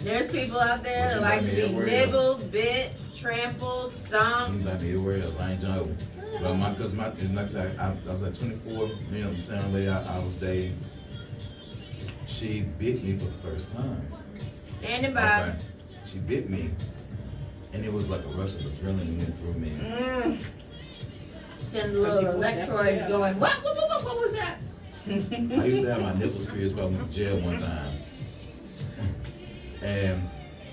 There's people out there that like to be nibbled, bit, trampled, stomped. You like me everywhere else. I ain't joking. But like I said, I was like 24, you know what I'm saying? Lady I was dating. She bit me for the first time. Standing by. Okay. She bit me. And it was like a rush of adrenaline went through me. Send little electrodes going, what was that? I used to have my nipples pierced when I went to jail one time. And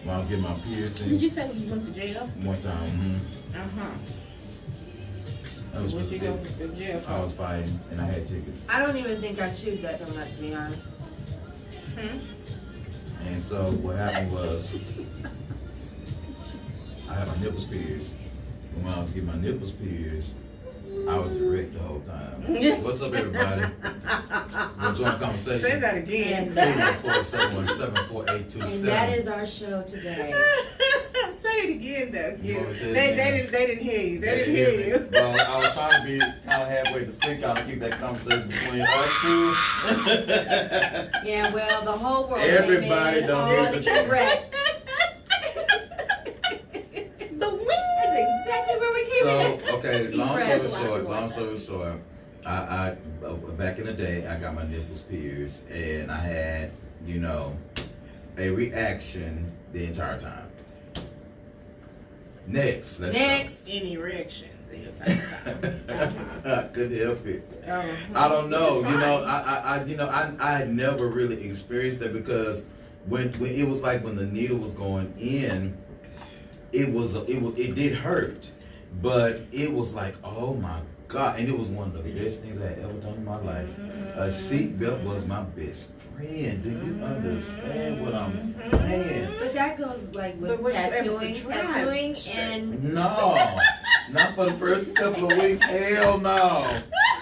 when I was getting my piercing. Did you say you went to jail? One time. That was Where'd you go to jail for? I was fighting and I had tickets. I don't even think I chewed that donut, to be honest. And so what happened was I had my nipples pierced. And when I was getting my nipples pierced, I was erect the whole time. What's up, everybody? We'll join the conversation. Say that again. 214-717-4827. And that is our show today. Say it again, though. You want me to say it They again? didn't hear you. They didn't hear you. Well, I was trying to be kind of halfway to speak out and keep that conversation between us two. Yeah, well, the whole world Everybody came in don't on need to- erect. That's exactly where we came in. So, okay, Okay, long Impressed. story short, I back in the day, I got my nipples pierced, and I had, you know, a reaction the entire time. Next. Any erection the entire time. I couldn't help it. Uh-huh. I don't know. Which is You know, fine. I had never really experienced that because when it was like when the needle was going in, it did hurt, but it was like, oh my God, and it was one of the best things I had ever done in my life. A seatbelt was my best friend. Do you understand what I'm saying? But that goes like with But were you able to tattooing, drive and No, not for the first couple of weeks. Hell no.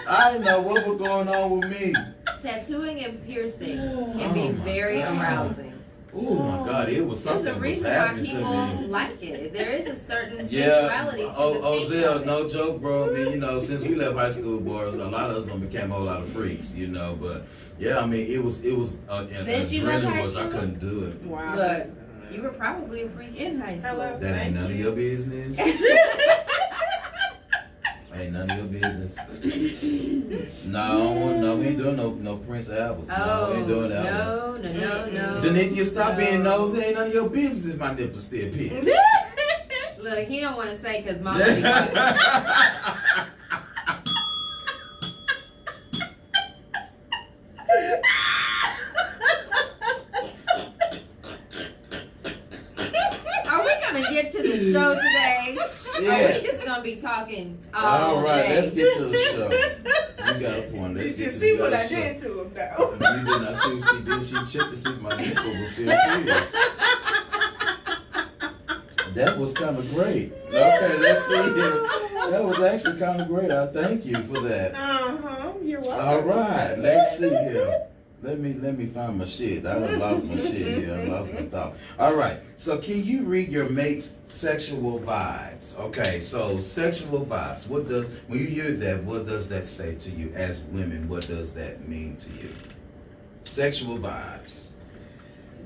I didn't know what was going on with me. tattooing and piercing can Oh be my very God. arousing. Oh my God, it was There's something a was reason why happening to people me. like it. There is a certain Yeah, sensuality to the Ozell, pink no joke, bro. I mean, you know, since we left high school, boys, a lot of us became a whole lot of freaks, you know. But yeah, I mean, it was an Since you left adrenaline high rush. I school? couldn't do it. Wow. Look, you were probably a freak in high school. Hello. That ain't Thank none of you. your business. Ain't none of your business. No, we ain't doing no Prince albums. No, we ain't doing that one. No. Danikia, stop No. being nosy. Ain't none of your business. My nipples still pierced. Look, he don't want to say because Mama be fucking. Are we gonna get to the show today? Yeah. Or we just gonna be talking all All right, day? let's get to the show. You got a point. Let's Did get you to see the what I show. did to him though? You did not see what she did. She checked to see if my nipple was still pierced. That was kind of great. Okay, let's see here. That was actually kind of great. I thank you for that. You're welcome. All right, let's see here. Let me find my shit. I done lost my shit here. I lost my thought. All right. So can you read your mate's sexual vibes? Okay. So sexual vibes. What does when you hear that? What does that say to you as women? What does that mean to you? Sexual vibes.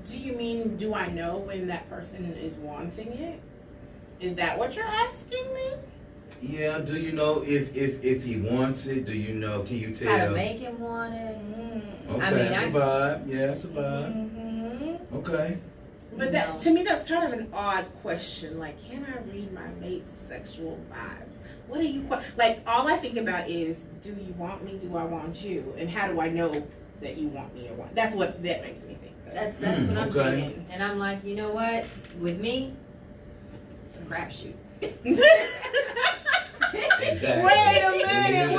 Do you mean, do I know when that person is wanting it? Is that what you're asking me? Yeah. Do you know if he wants it? Do you know? Can you tell? How to make him want it? Okay, I mean, that's a vibe. Yeah, that's a vibe. Mm-hmm. Okay. But that, to me, that's kind of an odd question. Like, can I read my mate's sexual vibes? What are you, like, all I think about is, do you want me? Do I want you? And how do I know that you want me or want? That's what that makes me think of. That's what I'm Okay. thinking. And I'm like, you know what? With me, it's a crapshoot. Exactly. Wait a minute,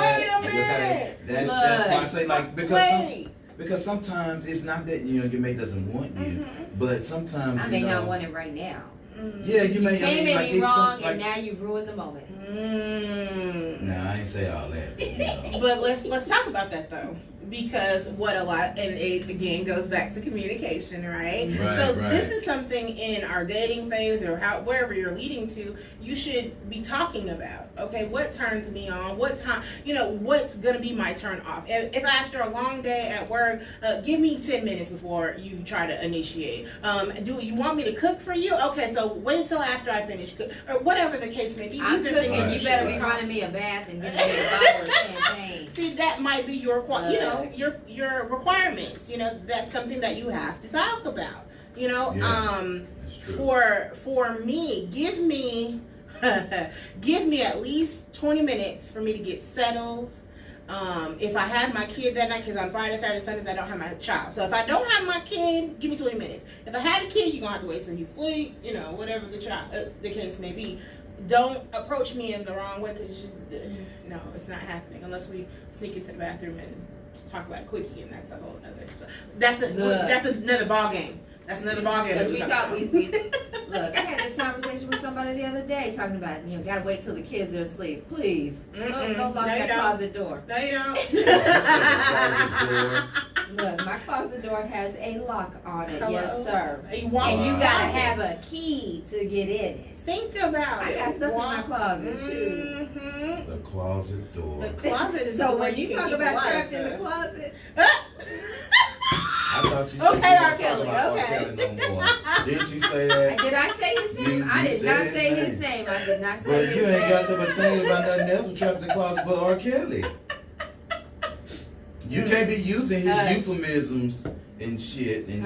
Okay. That's why I say like Wait. because sometimes it's not that your mate doesn't want you, but sometimes I may not want it right now. Yeah, you may. Came at like, me it's wrong, like, and now you've ruined the moment. Nah, I ain't say all that. But, you know. But let's talk about that though, because what a lot, and it again goes back to communication, right? So this is something in our dating phase or wherever you're leading to, you should be talking about. Okay, what turns me on? What time? You know, what's gonna be my turn off? If after a long day at work, give me 10 minutes before you try to initiate. Do you want me to cook for you? Okay, so wait till after I finish cook, or whatever the case may be. I'm These are cooking. things You better be should running me a bath and giving me a bottle of champagne. See, that might be your, you know, your requirements. You know, that's something that you have to talk about. You know, for me, give me at least 20 minutes for me to get settled. If I have my kid that night, because on Friday, Saturday, Sundays, I don't have my child. So if I don't have my kid, give me 20 minutes. If I had a kid, you're going to have to wait till he's asleep, you know, whatever the case may be. Don't approach me in the wrong way, because no, it's not happening unless we sneak into the bathroom and talk about a quickie, and that's a whole other stuff. That's another ball game. That's another ball game. Because look, I had this conversation with somebody the other day talking about, you know, gotta wait till the kids are asleep. Please, don't lock that closet door. No, you don't. Look, my closet door has a lock on it. Hello? Yes, sir. And you gotta have a key to get in it. Think about it. I got stuff in my closet, shoot. The closet door. The closet is So the when way you can talk keep a about lot of trapped in the stuff. closet, I I thought you said Okay, you R. weren't talking Kelly, about okay. R. Kelly no more. Didn't you say that? Did I say his name? I You did said not his say name. his name. I did not say But his you name. ain't got them a thing about nothing else with Trapped in the Closet but R. Kelly. You can't be using his euphemisms and shit, and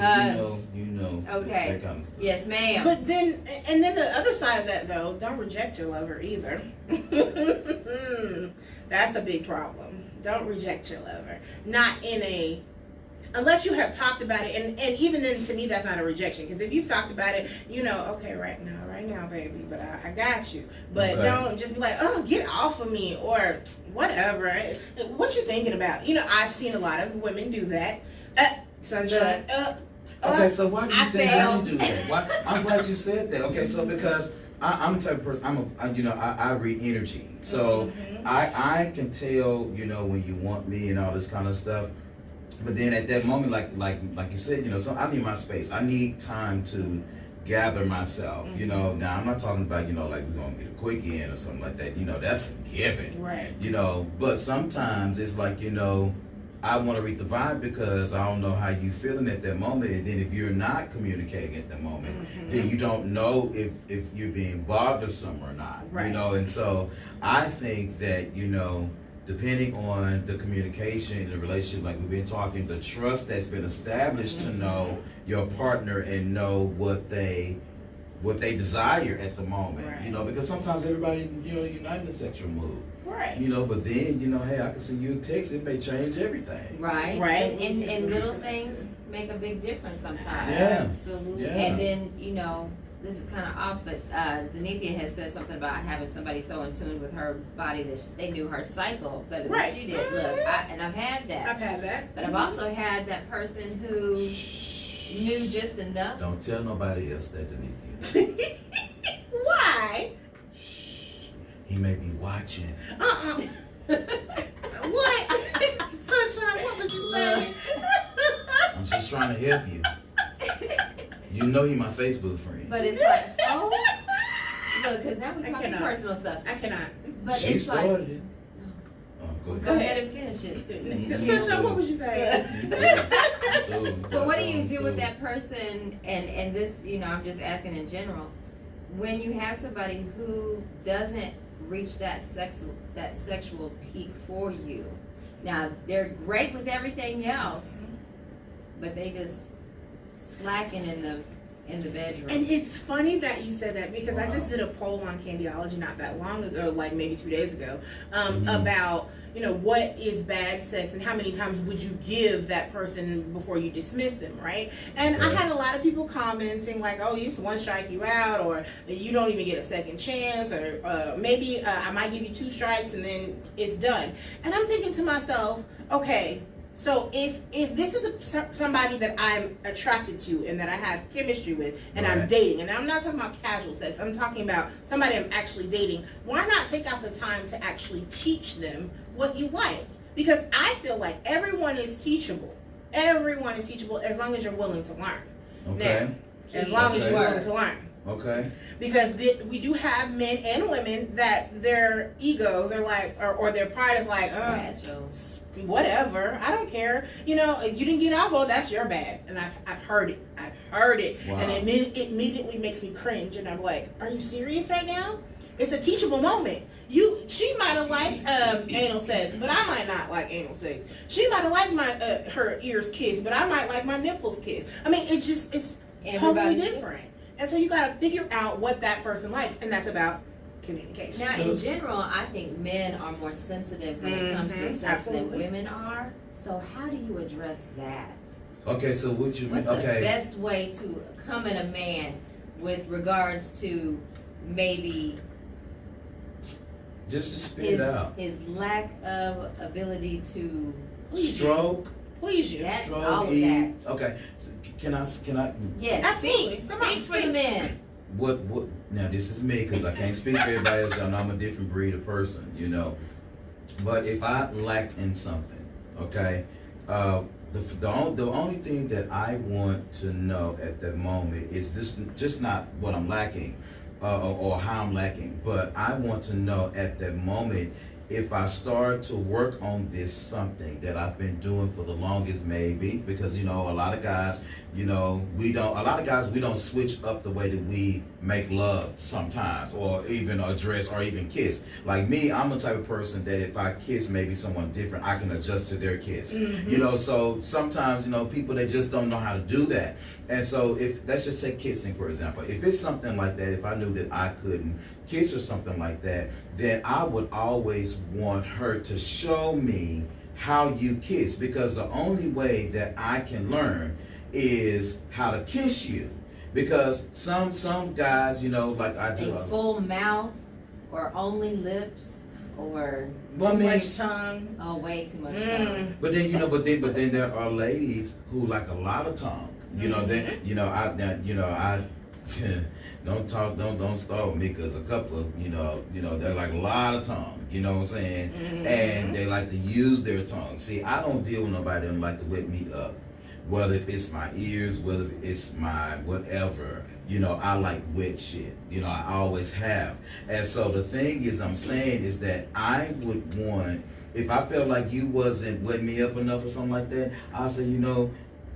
you know, Okay. that kind of stuff. Yes, ma'am. But then, and then the other side of that though, don't reject your lover either. That's a big problem. Don't reject your lover. Not in a, unless you have talked about it, and even then to me that's not a rejection, because if you've talked about it, you know, okay, right now, baby, but I got you. But Okay. don't just be like, oh, get off of me, or whatever. What you thinking about? You know, I've seen a lot of women do that. Sunshine. Okay, so why do you I think failed. I do that? Why? I'm glad you said that. Okay, so because I'm the type of person, I read energy. So I can tell, you know, when you want me and all this kind of stuff. But then at that moment, like you said, you know, so I need my space. I need time to gather myself. You know, now I'm not talking about, you know, like we're gonna get a quick in or something like that. You know, that's a given. Right. You know, but sometimes it's like, you know, I want to read the vibe because I don't know how you feeling at that moment, and then if you're not communicating at that moment, then you don't know if you're being bothersome or not. Right. You know, and so I think that, you know, depending on the communication in the relationship, like we've been talking, the trust that's been established to know your partner and know what they desire at the moment. Right. You know, because sometimes everybody, you know, you're not in a sexual mood. Right. You know, but then, you know, hey, I can send you a text, it may change everything. Right. Right. And little things make a big difference sometimes. Yeah. Absolutely. Yeah. And then, you know, this is kind of off, but Denithia has said something about having somebody so in tune with her body that they knew her cycle better than Right. she did. Look, and I've had that. I've had that. But I've also had that person who knew just enough. Don't tell nobody else that, Denithia. Why? He may be watching. What? Sunshine, what was you saying? I'm just trying to help you. You know he my Facebook friend. But it's like, oh, look, because now we're I talking cannot. personal stuff. I cannot. But She it's like, started it. Oh, go go ahead. ahead and finish it. Sunshine, what was you saying? But what do you do with that person? And this, you know, I'm just asking in general. When you have somebody who doesn't reach that sexual peak for you, now they're great with everything else, but they just slacking in the bedroom. And it's funny that you said that, because I just did a poll on Candyology not that long ago, like maybe 2 days ago, about, you know, what is bad sex and how many times would you give that person before you dismiss them, right? And I had a lot of people commenting like, oh, you one strike you out, or you don't even get a second chance, or maybe I might give you 2 strikes and then it's done. And I'm thinking to myself, okay, so if this is somebody that I'm attracted to and that I have chemistry with and I'm dating, and I'm not talking about casual sex, I'm talking about somebody I'm actually dating, why not take out the time to actually teach them what you like? Because I feel like everyone is teachable. Everyone is teachable as long as you're willing to learn. Okay. Now, as long as you're willing to learn. Okay. Because we do have men and women that their egos are like, or their pride is like, whatever, I don't care. You know, you didn't get off, oh, that's your bad. And I've heard it. I've heard it. Wow. And it immediately makes me cringe. And I'm like, are you serious right now? It's a teachable moment. She might have liked anal sex, but I might not like anal sex. She might have liked my her ears kissed, but I might like my nipples kissed. I mean, it's totally different. And so you got to figure out what that person likes, and that's about communication. Now, in general, I think men are more sensitive when it comes to sex than women are. So how do you address that? Okay, so what you mean? What's the Okay. best way to come at a man with regards to maybe Just to spit it out. his lack of ability to Stroke. Please, you. that, Stroke. all of Eat. that? Okay. So can I? Yes, Absolutely. speak. Come on, Speak for the speak. men. What? Now this is me because I can't speak for everybody else. Y'all know I'm a different breed of person, you know. But if I lacked in something, okay, the only thing that I want to know at that moment is this, just not what I'm lacking, or how I'm lacking, but I want to know at that moment if I start to work on this something that I've been doing for the longest, maybe, because, you know, a lot of guys, you know, we don't switch up the way that we make love sometimes, or even address, or even kiss. Like me, I'm the type of person that if I kiss maybe someone different, I can adjust to their kiss. You know, so sometimes, you know, people, they just don't know how to do that. And so if, let's just say kissing, for example, if it's something like that, if I knew that I couldn't kiss or something like that, then I would always want her to show me how you kiss, because the only way that I can learn is how to kiss you. Because some guys, you know, like I do, a full mouth, or only lips, or too much tongue. Oh, way too much tongue. But then, you know, but then there are ladies who like a lot of tongue. You know, then, you know, I don't start with me, because a couple of, you know, they're like a lot of tongue, you know what I'm saying? And they like to use their tongue. See, I don't deal with nobody that like to wet me up. Whether it's my ears, whether it's my whatever, you know, I like wet shit. You know, I always have. And so the thing is, I'm saying is that I would want, if I felt like you wasn't wetting me up enough or something like that, I'll say, you know,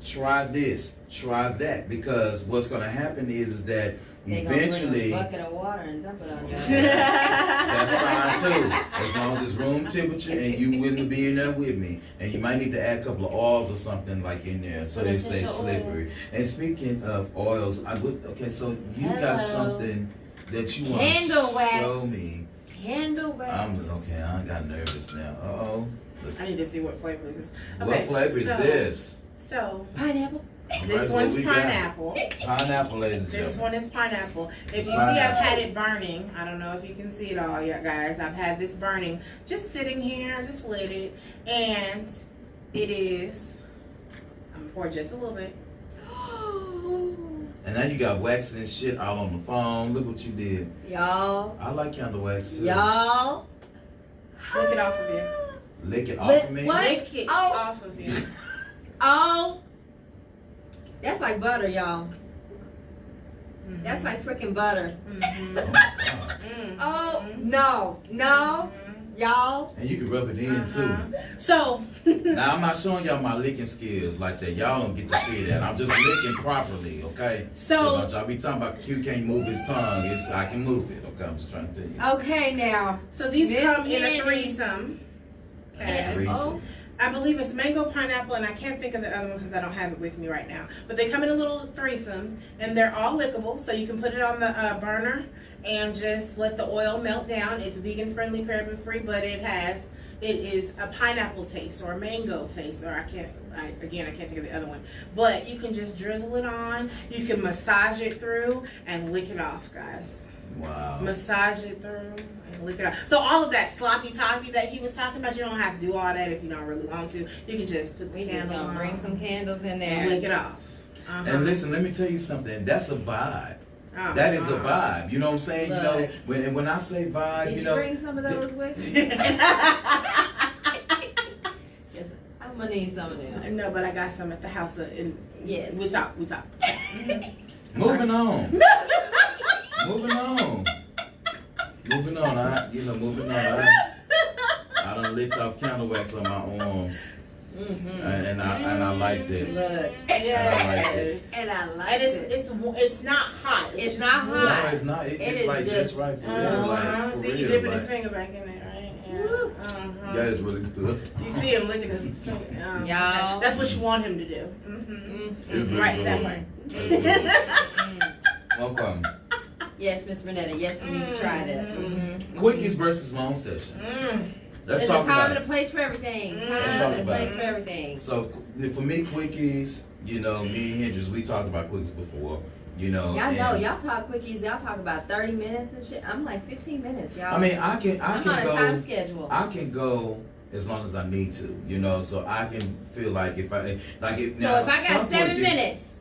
try this, try that. Because what's going to happen is that eventually, bring a bucket of water and dump it on you. That's fine too, as long as it's room temperature and you willing to be in there with me. And you might need to add a couple of oils or something like in there, so they stay slippery. And speaking of oils, okay, so you got something that you want to show me. Candle wax. Okay, I got nervous now. I need to see what flavor this is. Okay, what flavor is this? So pineapple. This one's pineapple. Pineapple, ladies and This gentlemen. one is pineapple. If you see, I've had it burning. I don't know if you can see it all yet, guys. I've had this burning. Just sitting here. I just lit it. And it is, I'm going to pour just a little bit. And now you got wax and shit all on the phone. Look what you did. Y'all. I like candle wax too. Y'all. Lick it off of you. Lick it off of me? What? Lick it off of you. Oh. That's like butter, y'all. That's like freaking butter. Oh, no. Y'all. And you can rub it in too. So. Now, I'm not showing y'all my licking skills like that. Y'all don't get to see that. I'm just licking properly, okay? So don't y'all be talking about Q can't move his tongue. I can move it, okay? I'm just trying to tell you. Okay, now. So these Miss come in Candy. a threesome. Okay. Threesome. I believe it's mango, pineapple, and I can't think of the other one because I don't have it with me right now. But they come in a little threesome, and they're all lickable, so you can put it on the burner and just let the oil melt down. It's vegan friendly, paraben free, but it is a pineapple taste or a mango taste, or I can't think of the other one. But you can just drizzle it on. You can massage it through and lick it off, guys. Wow. Massage it through and lick it off. So all of that sloppy toppy that he was talking about, you don't have to do all that if you don't really want to. You can just put the candle on. Bring some candles in there. And lick it off. And listen, let me tell you something. That's a vibe. That is a vibe. You know what I'm saying? Look. You know, when I say vibe, Did you know. bring some of those with you? I'm gonna need some of them. No, but I got some at the house. Yes. We talk. Moving on. Moving on. Moving on. I done licked off candle wax on my arms. And I liked it. Look. Yes. And I like And it. it's not hot. It's just not warm. hot. No, it's not. It's is like just right for real. Like, for See, real, he's dipping like, his finger back in there, right? Woo. Yeah. that is really good. You see him licking his finger. Y'all. That's what you want him to do. It's really Right, good. that way. It's really good. Welcome. Yes, Miss Renetta. Yes, you need to try that. Quickies versus long sessions. Let's There's talk a time about and it. a place for everything. talk Time and a about place it. for everything. So for me, quickies, you know, me and Hendrix, we talked about quickies before, you know. Y'all know, and- y'all talk quickies. Y'all talk about 30 minutes and shit. I'm like 15 minutes, y'all. I mean, I can I'm on a go. time schedule. I can go as long as I need to, you know. So I can feel like if I like it. So if I got 7 minutes.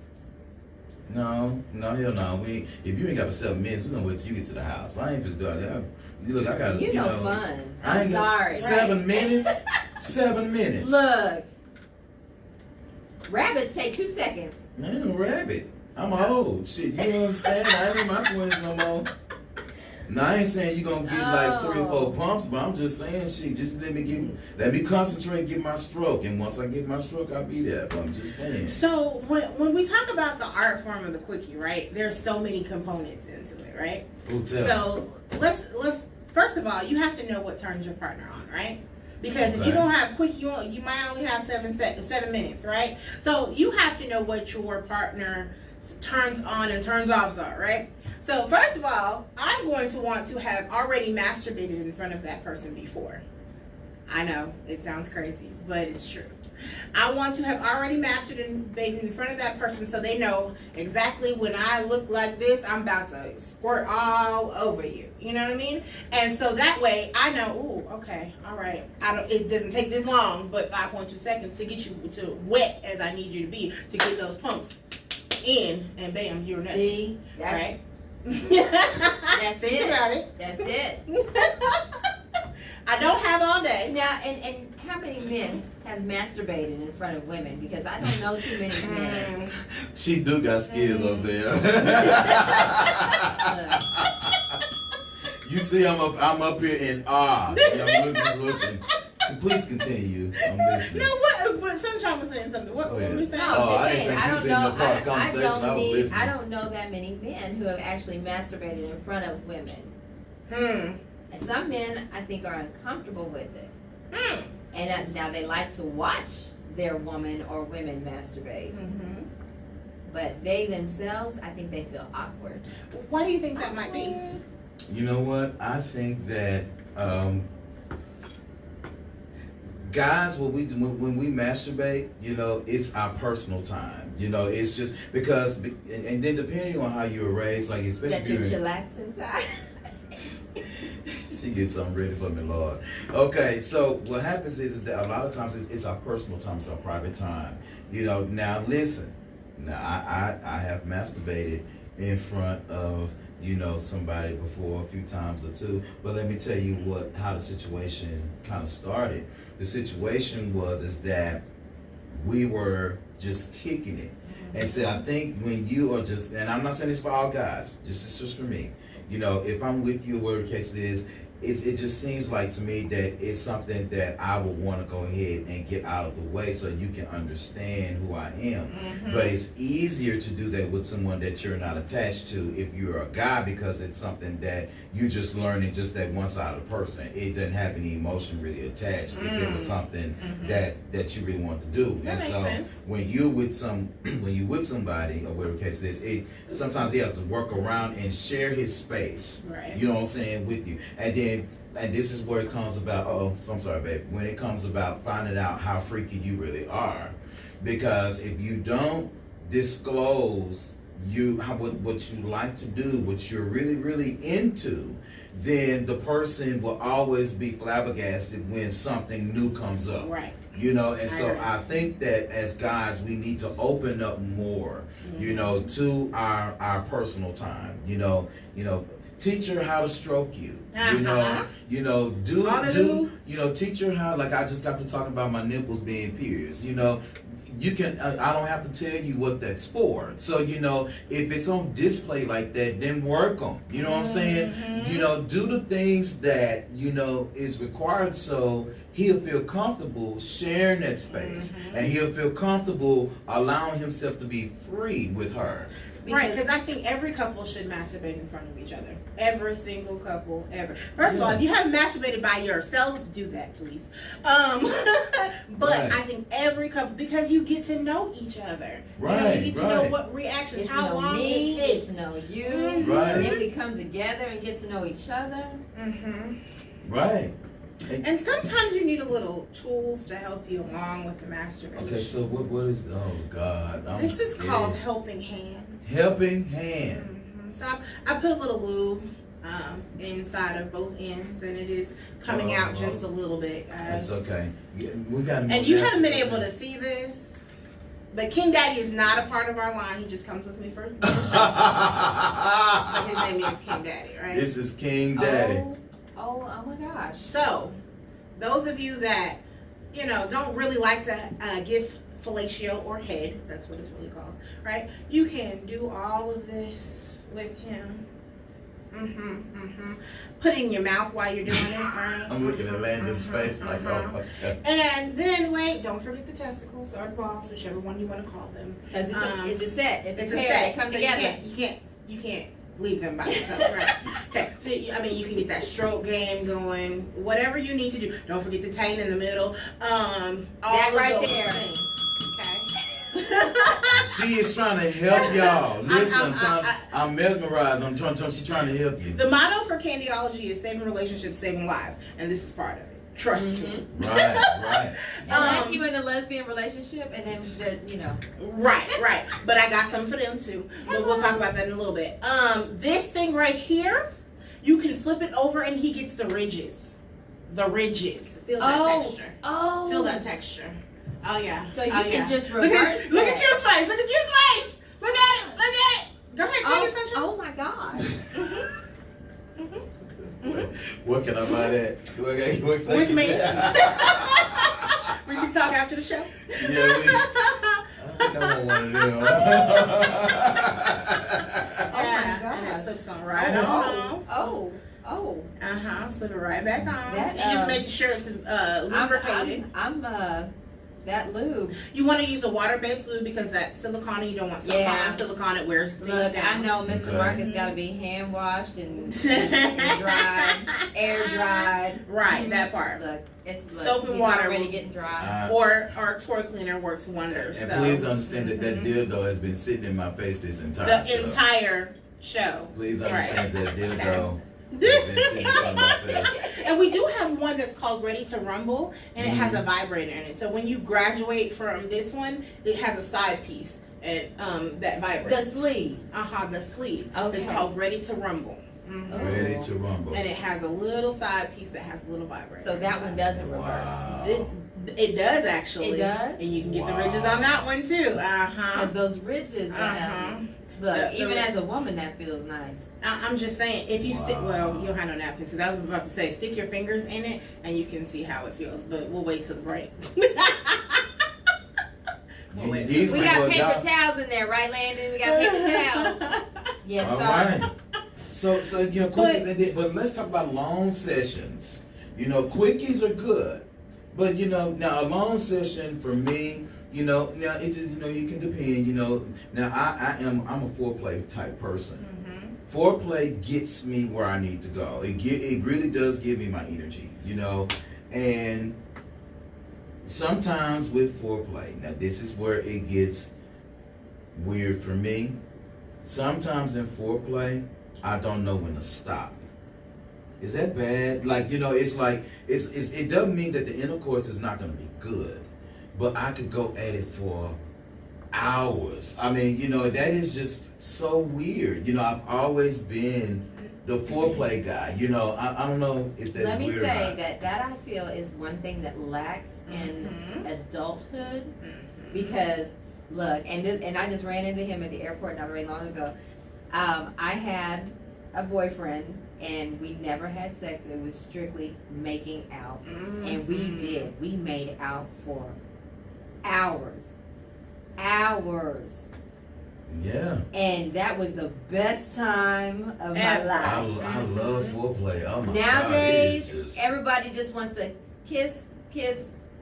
No, hell no. If you ain't got 7 minutes, we're gonna wait till you get to the house. I ain't just doing. Look, I got. You know, fun. I I'm ain't got sorry. 7 minutes. 7 minutes. Look. Rabbits take 2 seconds. Man, a rabbit. I'm old. Shit, you know what I'm saying? I ain't in my 20s no more. Now I ain't saying you gonna get like 3 or 4 pumps, but I'm just saying, just let me concentrate, get my stroke, and once I get my stroke, I'll be there. But I'm just saying. So when we talk about the art form of the quickie, right? There's so many components into it, right? So let's first of all, you have to know what turns your partner on, right? Because if you don't have quickie, you might only have 7 minutes, right? So you have to know what your partner turns on and turns off are, right? So first of all, I'm going to want to have already masturbated in front of that person before. I know it sounds crazy, but it's true. I want to have already masturbated in front of that person so they know exactly when I look like this, I'm about to squirt all over you. You know what I mean? And so that way I know, ooh, okay, all right. It doesn't take this long, but 5.2 seconds to get you to wet as I need you to be to get those pumps in, and bam, you're nutty. See? Right? That's Think it. about it. That's it. I don't have all day. Now, and how many men have masturbated in front of women? Because I don't know too many men. She do got skills there. You see, I'm up here in awe. I'm just looking. Please continue. I'm listening. No, what? But Sunshine was saying something. What were we saying? No, I'm just saying, I don't know. I I don't know that many men who have actually masturbated in front of women. And some men, I think, are uncomfortable with it. And now they like to watch their woman or women masturbate. But they themselves, I think they feel awkward. Why do you think that might be? You know what? I think that guys, when we masturbate, it's our personal time. It's just because, and then depending on how you were raised, like especially That your chillaxing time. She gets something ready for me, Lord. Okay, so what happens is that a lot of times it's our personal time, it's our private time. Now listen. Now I have masturbated in front of somebody before a few times or two, but let me tell you how the situation kind of started. The situation is that we were just kicking it, and so I think when you are just, and I'm not saying it's for all guys, it's just for me. If I'm with you, whatever the case it is, it just seems like to me that it's something that I would want to go ahead and get out of the way so you can understand who I am. But it's easier to do that with someone that you're not attached to if you're a guy, because it's something that you just learning just that one side of the person. It doesn't have any emotion really attached if it was something that you really want to do. That makes sense. When you with somebody or whatever the case is, sometimes he has to work around and share his space. Right. You know what I'm saying, with you. And this is where it comes about, I'm sorry, babe. When it comes about finding out how freaky you really are. Because if you don't disclose what you like to do, what you're really, really into, then the person will always be flabbergasted when something new comes up. Right. So I think that as guys, we need to open up more, to our personal time. Teach her how to stroke you. Teach her how, like I just got to talking about my nipples being pierced. You can, I don't have to tell you what that's for. So, if it's on display like that, then work them. You know what I'm saying? Do the things that, is required so he'll feel comfortable sharing that space. And he'll feel comfortable allowing himself to be free with her. Right, because I think every couple should masturbate in front of each other. Every single couple ever. First of all, if you haven't masturbated by yourself, do that, please. But I think every couple, because you get to know each other. Right. You get to know what reactions, how long it takes. Get to know you. Right. And then we come together and get to know each other. Right. And sometimes you need a little tools to help you along with the masturbation. Okay, so what is, oh God. This is called helping hand. Helping hand. So I put a little lube inside of both ends, and it is coming out just a little bit, guys. That's okay. Yeah, we got. And you haven't been able to see this, but King Daddy is not a part of our line. He just comes with me for but his name is King Daddy, right? This is King Daddy. Oh my gosh. So, those of you that, don't really like to give fellatio or head, that's what it's really called, right? You can do all of this with him. Put it in your mouth while you're doing it, right? I'm looking at Landon's face like, oh my God. And then wait, don't forget the testicles or the balls, whichever one you want to call them. Because it's a set. It's a pair. set. They come So together. You can't leave them by themselves, right? Okay. So I mean, you can get that stroke game going. Whatever you need to do. Don't forget the taint in the middle. All That of right those there. things. She is trying to help y'all. Listen, I'm mesmerized. She's trying to help you. The motto for Candyology is saving relationships, saving lives, and this is part of it. Trust me. Right. Unless you're in a lesbian relationship, and then Right. But I got some for them too. But we'll talk about that in a little bit. This thing right here, you can flip it over, and he gets the ridges. The ridges. Feel that texture. Oh. Feel that texture. Oh yeah. So you can just reverse Look that. at Q's face. Look at Q's face. Look at it. Go ahead, take it, Sunshine. Oh my God. What can I buy that? With me. We can talk after the show. Yeah, I think I want one of them. Oh my God. And it slips on right on. Oh. Slip it right back on. That, You just making sure it's lubricated. I'm that lube. You want to use a water-based lube because that silicone, you don't want silicone. Yeah. Silicone, it wears things Look, down. I know Mr. Marcus got to be hand washed and dried, air dried. Right, that part. Look, Soap and he's water already getting dry. Or toy cleaner works wonders. And so. please understand that dildo has been sitting in my face this entire The show. entire show. Please understand that dildo has been sitting in my face. And we do have one that's called Ready to Rumble, and it has a vibrator in it. So when you graduate from this one, it has a side piece and that vibrates. The sleeve. The sleeve. Okay. It's called Ready to Rumble. Ready to rumble. And it has a little side piece that has a little vibrator. So that one doesn't reverse. Wow. It does actually. It does? And you can get the ridges on that one too. Because those ridges, look, even as a woman, that feels nice. I'm just saying, if you stick, well, you don't have no napkins, because I was about to say, stick your fingers in it, and you can see how it feels, but we'll wait till the break. These We got people paper towels in there, right, Landon? We got paper towels. Yes, All sir. right. So quickies, but let's talk about long sessions. Quickies are good, but now a long session for me, now it just you can depend. Now I'm a foreplay type person. Foreplay gets me where I need to go. It really does give me my energy, and sometimes with foreplay, now this is where it gets weird for me. Sometimes in foreplay, I don't know when to stop. Is that bad? It's like it doesn't mean that the intercourse is not going to be good, but I could go at it for hours. I mean, that is just so weird. I've always been the foreplay guy. I don't know if that's Let me weird or say not. that I feel is one thing that lacks in adulthood, because look, and I just ran into him at the airport not very long ago. I had a boyfriend, and we never had sex. It was strictly making out, and we made out for hours. Yeah. And that was the best time of my life. I love foreplay. Oh my Nowadays, God, it is just... everybody just wants to kiss,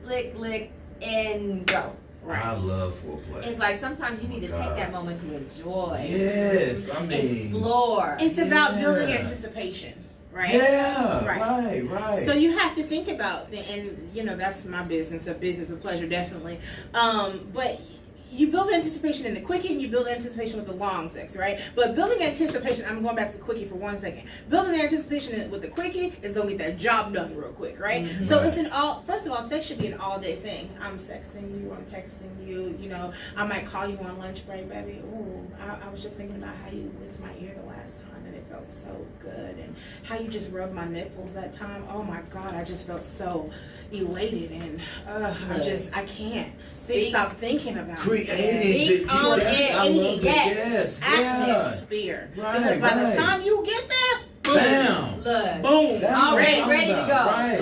lick, and go. I love foreplay. It's like sometimes you need to take that moment to enjoy. Yes, I mean, explore. It's about building anticipation, right? Yeah, right. So you have to think about, that's my business, a business of pleasure, definitely. But you build anticipation in the quickie, and you build anticipation with the long sex, right? But building anticipation, I'm going back to the quickie for 1 second. Building anticipation with the quickie is going to get that job done real quick, right? So it's first of all, sex should be an all-day thing. I'm sexting you, I'm texting you, I might call you on lunch break, baby. Ooh, I was just thinking about how you licked my ear the last time, and it felt so good, and how you just rubbed my nipples that time. Oh my God, I just felt so elated, and I can't stop thinking about it. Creating I love it. Yes. Atmosphere. Right, Because by the time you get there, Bam. Look. Boom. That's what I'm Already talking ready to about. go. Right.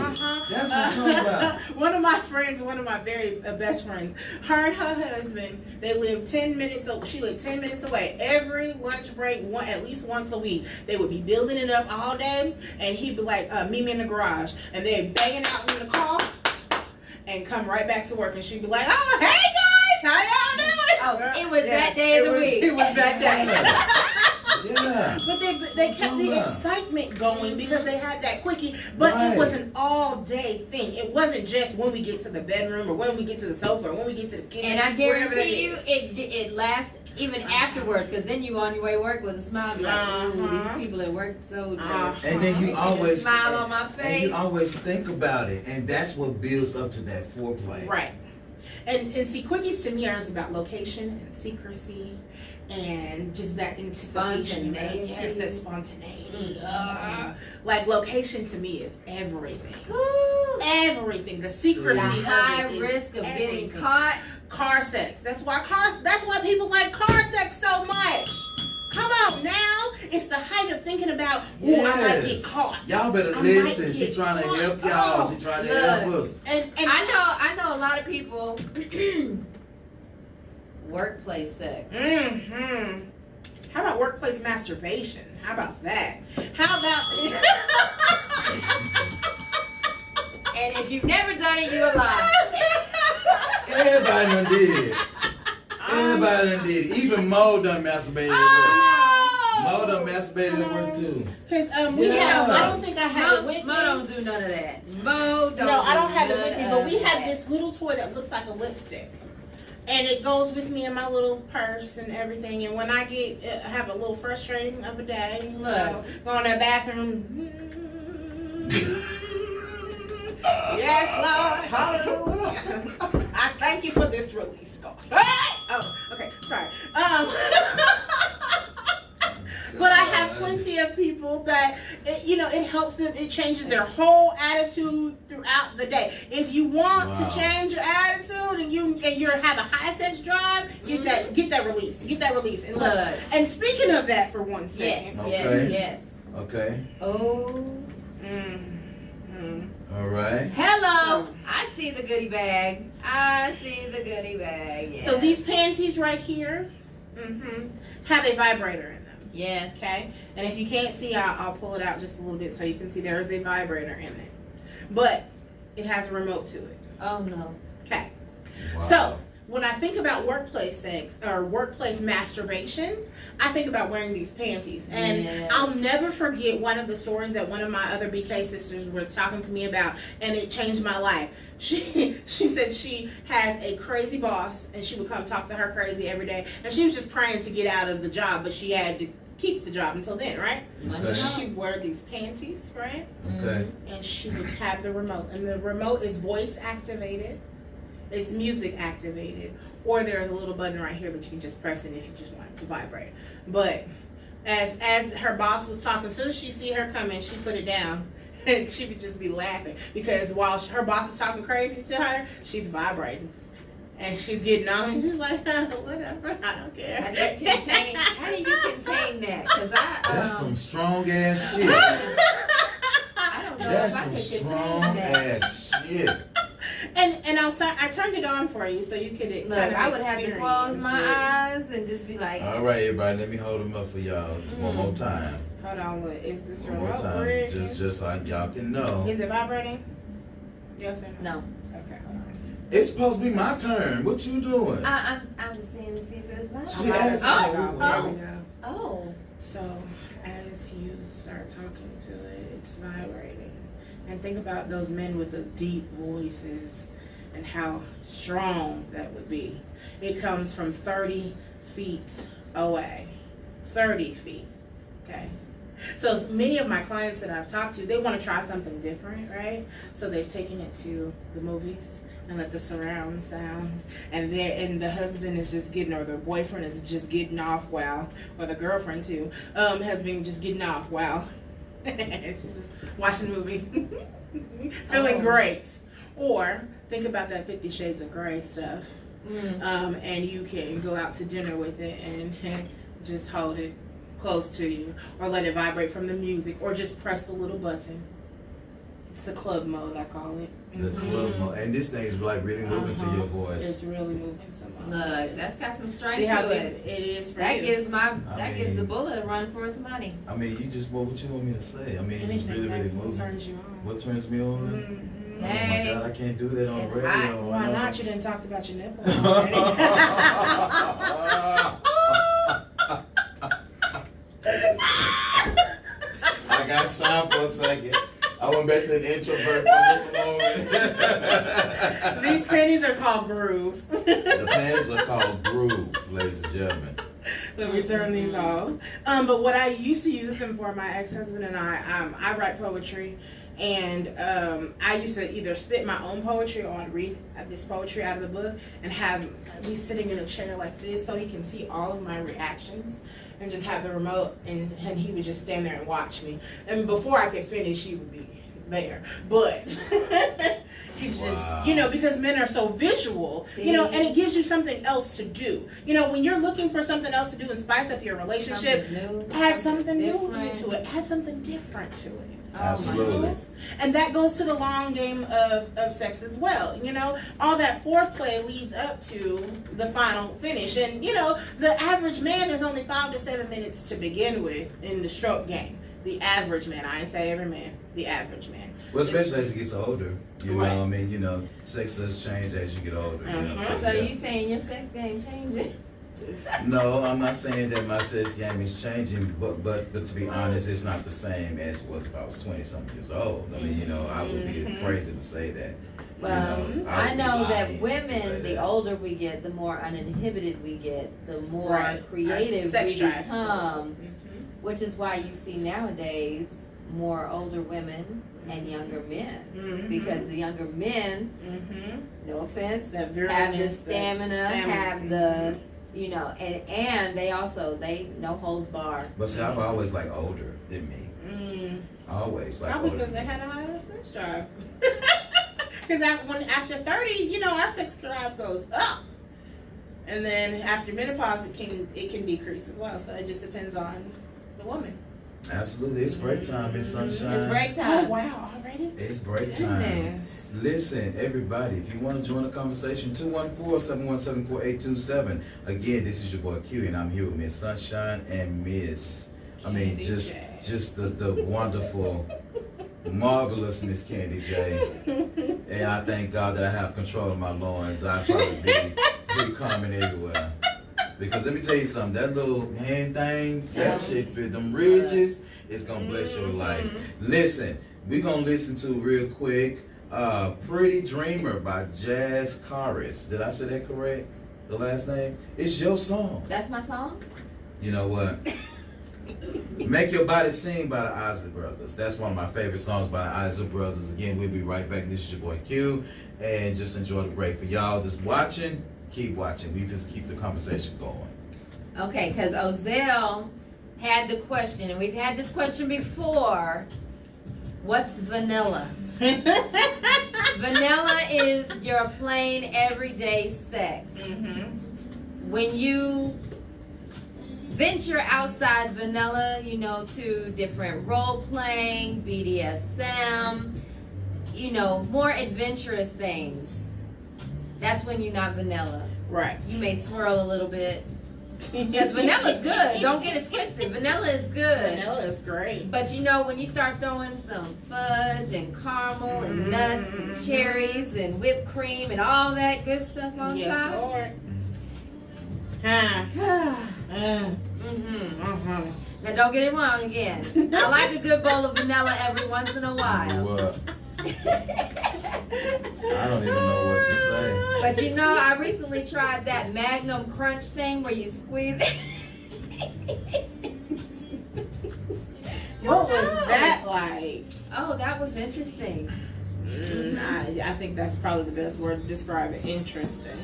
That's what I'm talking about. One of my friends, one of my very best friends, her and her husband, they live 10 minutes. She lived 10 minutes away. Every lunch break, at least once a week, they would be building it up all day, and he'd be like, "Meet me in the garage," and they'd banging out in the car, and come right back to work, and she'd be like, "Oh, hey guys, how y'all doing?" Oh, it was that day of the week. It was that day. Yeah. But they kept the excitement going because they had that quickie. But Right. it was an all-day thing. It wasn't just when we get to the bedroom or when we get to the sofa or when we get to the kitchen. And I wherever that guarantee you, is. it lasts even afterwards, because then you on your way to work with a smile, be like, ooh, Uh-huh. these people at work so Uh-huh. dirty. And then you They see the always smile on my And face. you always think about it, and that's what builds up to that foreplay. Right. And see, quickies to me are about location and secrecy and just that anticipation. Spontaneity. Yes, that spontaneity. Like location to me is everything. Ooh. Everything. The secrecy The of it high is risk of getting everything. caught. Car sex. That's why people like car sex so much. Come on now. It's the height of thinking about, ooh, I might get caught. Y'all better I listen. might She get trying to caught. help y'all. Oh, She trying to look. help us. And I know a lot of people workplace sex. How about workplace masturbation? How about that? How about And if you've never done it, you're alive. Everybody done did it. Everybody done did it. Even Mo done masturbated at Oh! work. Mo done masturbated at work too. Because Yeah. I don't think I have it with Mo me. don't do none of that. Mo don't. No, I don't have it do with me, none but we of have that. this little toy that looks like a lipstick. And it goes with me in my little purse and everything. And when I have a little frustrating of a day, go in the bathroom. Yes, Lord, hallelujah. I thank you for this release, God. Oh, okay, sorry. But I have plenty of people that, it helps them. It changes their whole attitude throughout the day. If you want to change your attitude and you have a high sex drive, get that release. Get that release. And look. And speaking of that, for 1 second. Yes. Okay. Oh. All right. Hello. I see the goodie bag. Yes. So these panties right here have a vibrator in them. Yes. Okay. And if you can't see, I'll pull it out just a little bit so you can see there is a vibrator in it. But it has a remote to it. Oh no. Okay. Wow. So when I think about workplace sex or workplace masturbation, I think about wearing these panties. And I'll never forget one of the stories that one of my other BK sisters was talking to me about, and it changed my life. She said she has a crazy boss, and she would come talk to her crazy every day. And she was just praying to get out of the job, but she had to keep the job until then, right? Okay. She'd wear these panties, right? Okay. And she would have the remote. And the remote is voice activated. It's music activated, or there's a little button right here that you can just press in if you just want it to vibrate. But as her boss was talking, as soon as she see her coming, she put it down, and she would just be laughing because while her boss is talking crazy to her, she's vibrating, and she's getting on, and she's like, whatever, I don't care. How do you contain that? Because That's some strong ass shit. I don't know That's if I some could strong contain that. ass shit. And I turned it on for you so you could Look, I would have to close my experience it. eyes and just be like, All right, everybody, let me hold them up for y'all one more time. Hold on, what is this One more remote time, working? just so y'all can know. Is it vibrating? Yes or no? no. Okay, hold on. It's supposed to be my turn. What you doing? I was seeing to see if it was She vibrating. asked Oh, me. there we go. Oh. So as you start talking to it, it's vibrating. And think about those men with the deep voices and how strong that would be. It comes from 30 feet away. 30 feet. Okay. So many of my clients that I've talked to, they want to try something different, right? So they've taken it to the movies and let the surround sound, and the husband is just getting, or the boyfriend is just getting off while, or the girlfriend too, has been just getting off while she's watching the movie, feeling great. Or think about that 50 Shades of Grey stuff, and you can go out to dinner with it and just hold it close to you, or let it vibrate from the music, or just press the little button. It's the club mode, I call it. The club mode. And this thing is like really moving to your voice. It's really moving to my Look, that's got some strength See how to deep it. it is for That you. gives mean- the bullet a run for its money. I mean, you just, what you want me to say? I mean, it's just really, really What moving. turns you on? What turns me on? Mhm. Oh Hey. my God, I can't do that on And radio. Why I know. not? You didn't talk about your nipples already. I got shy for a second. I went back to an introvert for just a moment. These pennies are called groove. The pants are called groove, ladies and gentlemen. Let me turn these off. But what I used to use them for, my ex-husband and I write poetry, and I used to either spit my own poetry or I'd read this poetry out of the book and have me sitting in a chair like this so he can see all of my reactions, and just have the remote and he would just stand there and watch me. And before I could finish, he would be there. But he's just, because men are so visual, and it gives you something else to do. When you're looking for something else to do and spice up your relationship, add something new into it. Add something different to it. Absolutely. And that goes to the long game of sex as well. All that foreplay leads up to the final finish. And, the average man is only 5 to 7 minutes to begin with in the stroke game. The average man. I ain't say every man. The average man. Well, especially as you get older. You Right. know, I mean, sex does change as you get older. So you saying your sex game changing? No, I'm not saying that my sex game is changing, but to be honest, it's not the same as it was if I was 20-something years old. I mean, I would be crazy to say that. Well, I I would know be that lying to say women, the that. older we get, the more uninhibited we get, the more Right. creative Our sex we drive's become, which is why you see nowadays more older women and younger men. Because the younger men, no offense, That have the virilence, stamina, have the, and they no holds barred. But see, I've always liked older than me. Always like Probably older. because they had a higher sex drive. Because after 30, our sex drive goes up, and then after menopause, it can decrease as well. So it just depends on the woman. Absolutely, it's break time. It's sunshine. It's break time. Oh wow, already? It's break time. Goodness. Listen, everybody, if you want to join the conversation, 214-717-4827. Again, this is your boy Q, and I'm here with Miss Sunshine and Miss, Candy just J. just the wonderful, marvelous Miss Candy J. And I thank God that I have control of my loins. I'd probably be coming everywhere. Because let me tell you something, that little hand thing, that shit fit them ridges, it's gonna bless your life. Listen, we're gonna listen to real quick, Pretty Dreamer by Jazz Karis. Did I say that correct? The last name? It's your song. That's my song? You know what? Make Your Body Sing by the Isley Brothers. That's one of my favorite songs by the Isley Brothers. Again, we'll be right back. This is your boy Q, and just enjoy the break. For y'all just watching, keep watching. We just keep the conversation going. Okay, because Ozell had the question, and we've had this question before. What's vanilla? Vanilla is your plain everyday sex. When you venture outside vanilla, to different role playing, BDSM, more adventurous things, that's when you're not vanilla. Right. You may swirl a little bit. Because vanilla's good. Don't get it twisted. Vanilla is good. Vanilla is great. But when you start throwing some fudge and caramel and nuts and cherries and whipped cream and all that good stuff on Yes, top. Lord. Now don't get it wrong again. I like a good bowl of vanilla every once in a while. What? I don't even know what to say. But I recently tried that Magnum Crunch thing where you squeeze it. What was that like? Oh, that was interesting. I think that's probably the best word to describe it. Interesting.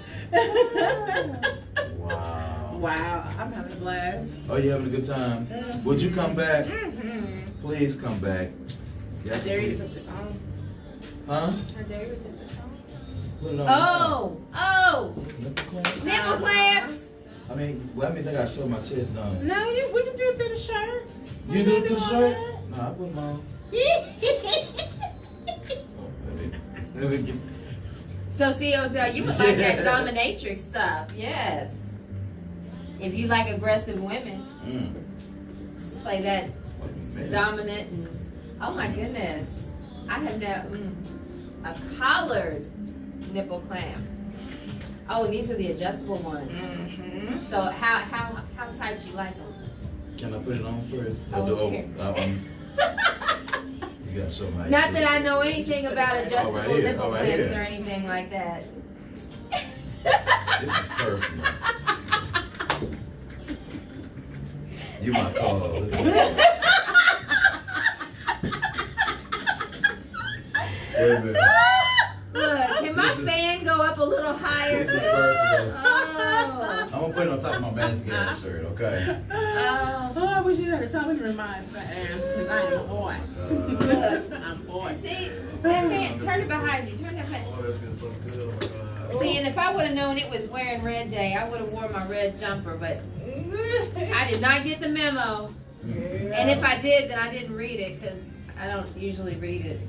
Wow. Wow, I'm having a blast. Oh, you having a good time? Would you come back? Please come back. I dare you to put this on. Huh? I dare you to put this on. Put it on. Oh, nipple clamps. I mean, well, I mean, I gotta show my chest, don't it? No, we can do a bit of shirt. You do the shirt? No, I put them on. Let me get. So see, Ozell, you would like that dominatrix stuff, yes. If you like aggressive women, play that dominant and oh my goodness, I have never a collared nipple clamp. Oh, and these are the adjustable ones. Mm-hmm. So how tight you like them? Can I put it on first? Oh, You gotta show my. Not that I know anything about adjustable nipple right clamps here. or anything like that. This is personal. You my call. Wait a minute. Look, can my fan go up a little higher? This is personal. Oh. I'm gonna put it on top of my MashThaGas shirt, okay? Oh. Oh, I wish you had a time to remind me, because I am hot. I'm hot. See, that fan, turn it behind you. Turn that fan. Oh, that's been so good. Oh my God. See, and if I would have known it was wearing red day, I would have worn my red jumper, but I did not get the memo. And if I did, then I didn't read it, because I don't usually read it.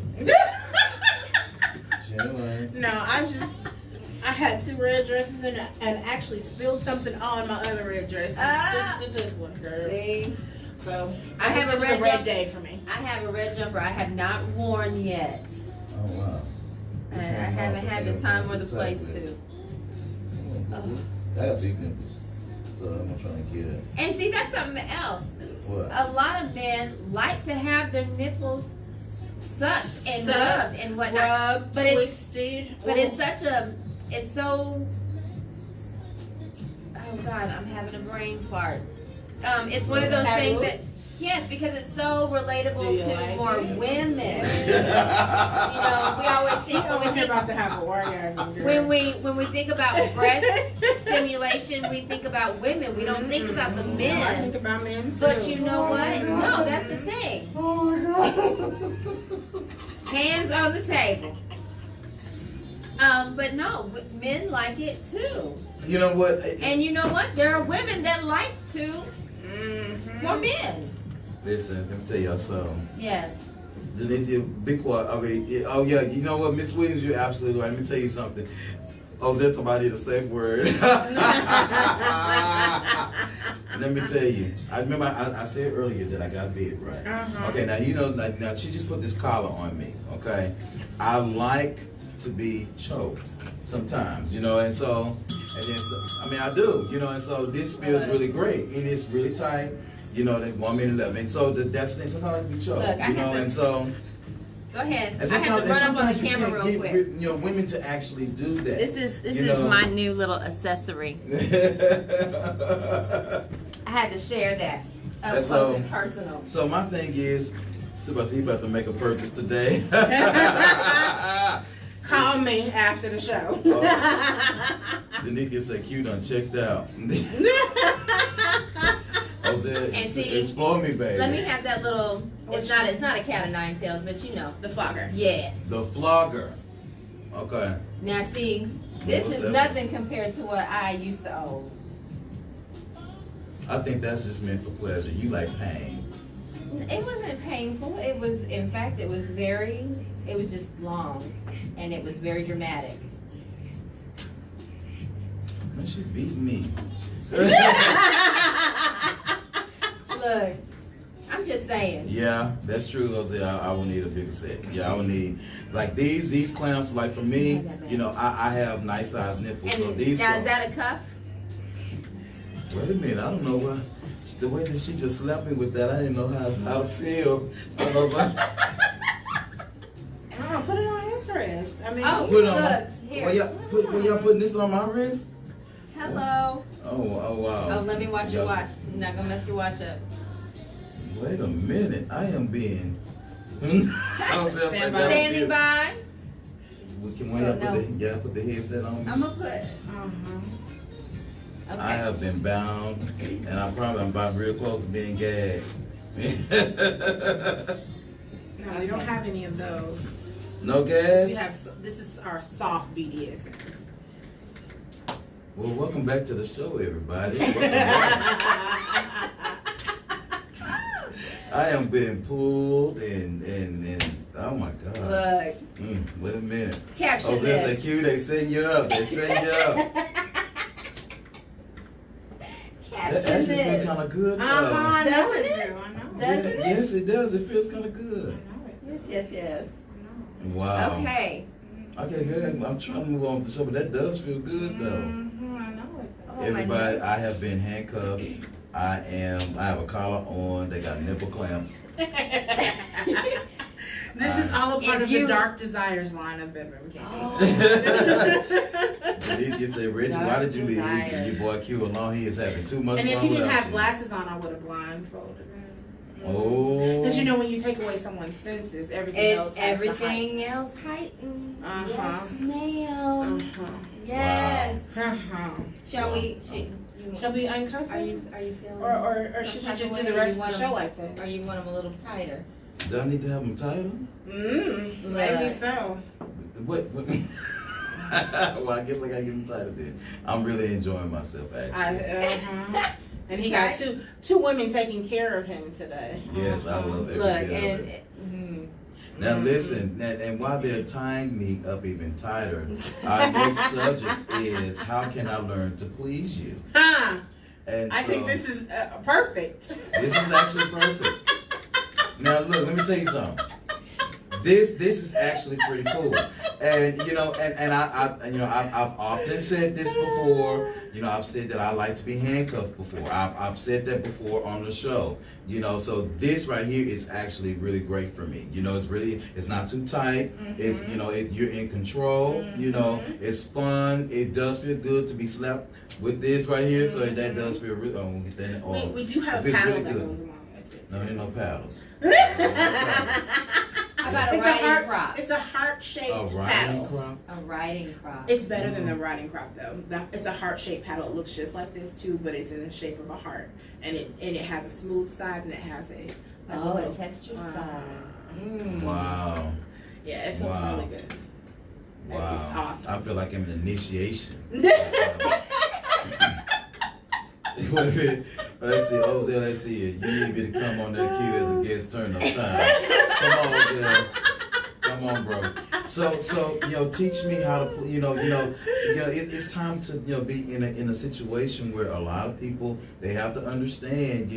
Genuine. No, I had 2 red dresses and actually spilled something on my other red dress. And switched to this one, girl. See? So I have a it was red red jumper. day for me. I have a red jumper I have not worn yet. Oh wow. And I haven't had the time or the place to. I have big nipples, so I'm trying to get it. And see, that's something else. What? A lot of men like to have their nipples sucked and Sucked, rubbed and whatnot. Rubbed, But it's- twisted. But it's such a, it's so, oh God, I'm having a brain fart. It's one of those things that, yes, because it's so relatable Do you to like more it? women. You know, we always think We're about to have an orgasm, girl. when we think about breast stimulation, we think about women. We don't think about the I men. think about men too. But you know what? No, that's the thing. Oh my God. Hands on the table. But no, men like it too. You know what? And you know what? There are women that like to for men. Listen, let me tell y'all something. Yes. Be quiet. I mean, oh yeah, you know what, Miss Williams, you're absolutely right. Let me tell you something. I was there somebody the same word. Let me tell you. I remember I said earlier that I got bit, right? Okay, now you know, now she just put this collar on me. Okay, I like to be choked sometimes, you know, and so, I mean, I do, you know, and so this feels really great, and it's really tight, you know, that 1 minute 11, and so that's the thing. Sometimes I like to be choked, Look, I you know, have to- and so. Go ahead. And I have to run up on the you camera can't real get quick. you know, women to actually do that. This is you know. my new little accessory. I had to share that up That's close so- and personal. So my thing is, he about to make a purchase today. Call me after the show. Danica said, "Q done checked out." I said, And see, "Explore me, baby." Let me have that little. It's not a cat of nine tails, but you know. The flogger. Yes. The flogger. Okay. Now see, this What's is that? nothing compared to what I used to own. I think that's just meant for pleasure. You like pain. It wasn't painful. It was, in fact, it was just long, and it was very dramatic. Man, she beat me. Look, I'm just saying. Yeah, that's true. I will need a bigger set. Yeah, I will need like these clamps. Like for me, you know, I have nice size nipples. So And these. now, is that a cuff? Wait a minute, I don't know why. The way that she just slapped me with that, I didn't know how to feel. I don't know about. Oh, put it on his wrist. I mean, Oh, Put it on my. look, here. Well, y'all putting this on my wrist? Hello. Oh wow. Oh, let me watch your watch. I'm not gonna mess your watch up. Wait a minute, I am being. I was just like, Standing by. Can y'all put the headset on me? I'm gonna put. Okay. I have been bound, and I'm about real close to being gagged. no, we don't have any of those. No We gags? have. This is our soft BDSM. Well, welcome back to the show, everybody. I am being pulled and oh my God. Look, Wait a minute. caption Oh, this. that's cute. They setting you up. They setting you up. That Caption actually feels this. kind of good. I know Doesn't it it? do. I know. Doesn't it? Yes, it does. It feels kind of I good. know it do. Yes. I know. Wow. Okay. Okay, good. I'm trying to move on with the show, but that does feel good though. I know it Oh, do. my Everybody, nose. I have been handcuffed. I have a collar on. They got nipple clamps. This is all a part If of you- the Dark Desires line of bedroom candy. Oh. You say, Reggie, why did you leave Desire. your boy Q alone? He is having too much And fun if he didn't without have you. glasses on, I would have blindfolded him. Oh. Because you know, when you take away someone's senses, everything And else has to hide. everything else heightens. Uh-huh. Yes, ma'am. Uh-huh. Yes. Uh-huh. Shall we? Shall we uncuff Are him? you feeling? Or some should you type just of do way, the or rest you of the want show him- like this? Or you want them a little tighter? Do I need to have them tighter? Maybe Look. so. What? Well, I guess I gotta get them tighter then. I'm really enjoying myself, actually. And he got two women taking care of him today. Yes, I love every Look, bit of and it. Now listen, and while they're tying me up even tighter, our next subject is how can I learn to please you? Huh. And I so, think this is perfect. This is actually perfect. Now look, let me tell you something. This is actually pretty cool, and you know, and I've often said this before. You know, I've said that I like to be handcuffed before. I've said that before on the show. You know, so this right here is actually really great for me. You know, it's not too tight. It's you're in control. You know, it's fun. It does feel good to be slapped with this right here. So that does feel really. Oh, we'll get that. We do have It feels paddle really that good. goes along with it. No, ain't no paddles. How about a It's a riding heart. crop? It's a heart-shaped A riding paddle. crop. A riding crop. It's better than the riding crop though. It's a heart-shaped paddle. It looks just like this too, but it's in the shape of a heart, and it has a smooth side and it has a a texture side. Wow. Yeah, it feels Wow. really good. Wow. It's awesome. I feel like I'm in initiation. Let's see, Jose, let's see it. You need me to come on that queue as a guest turn up time. Come on, girl. Come on, bro. So teach me how to, it's time to, be in a situation where a lot of people, they have to understand,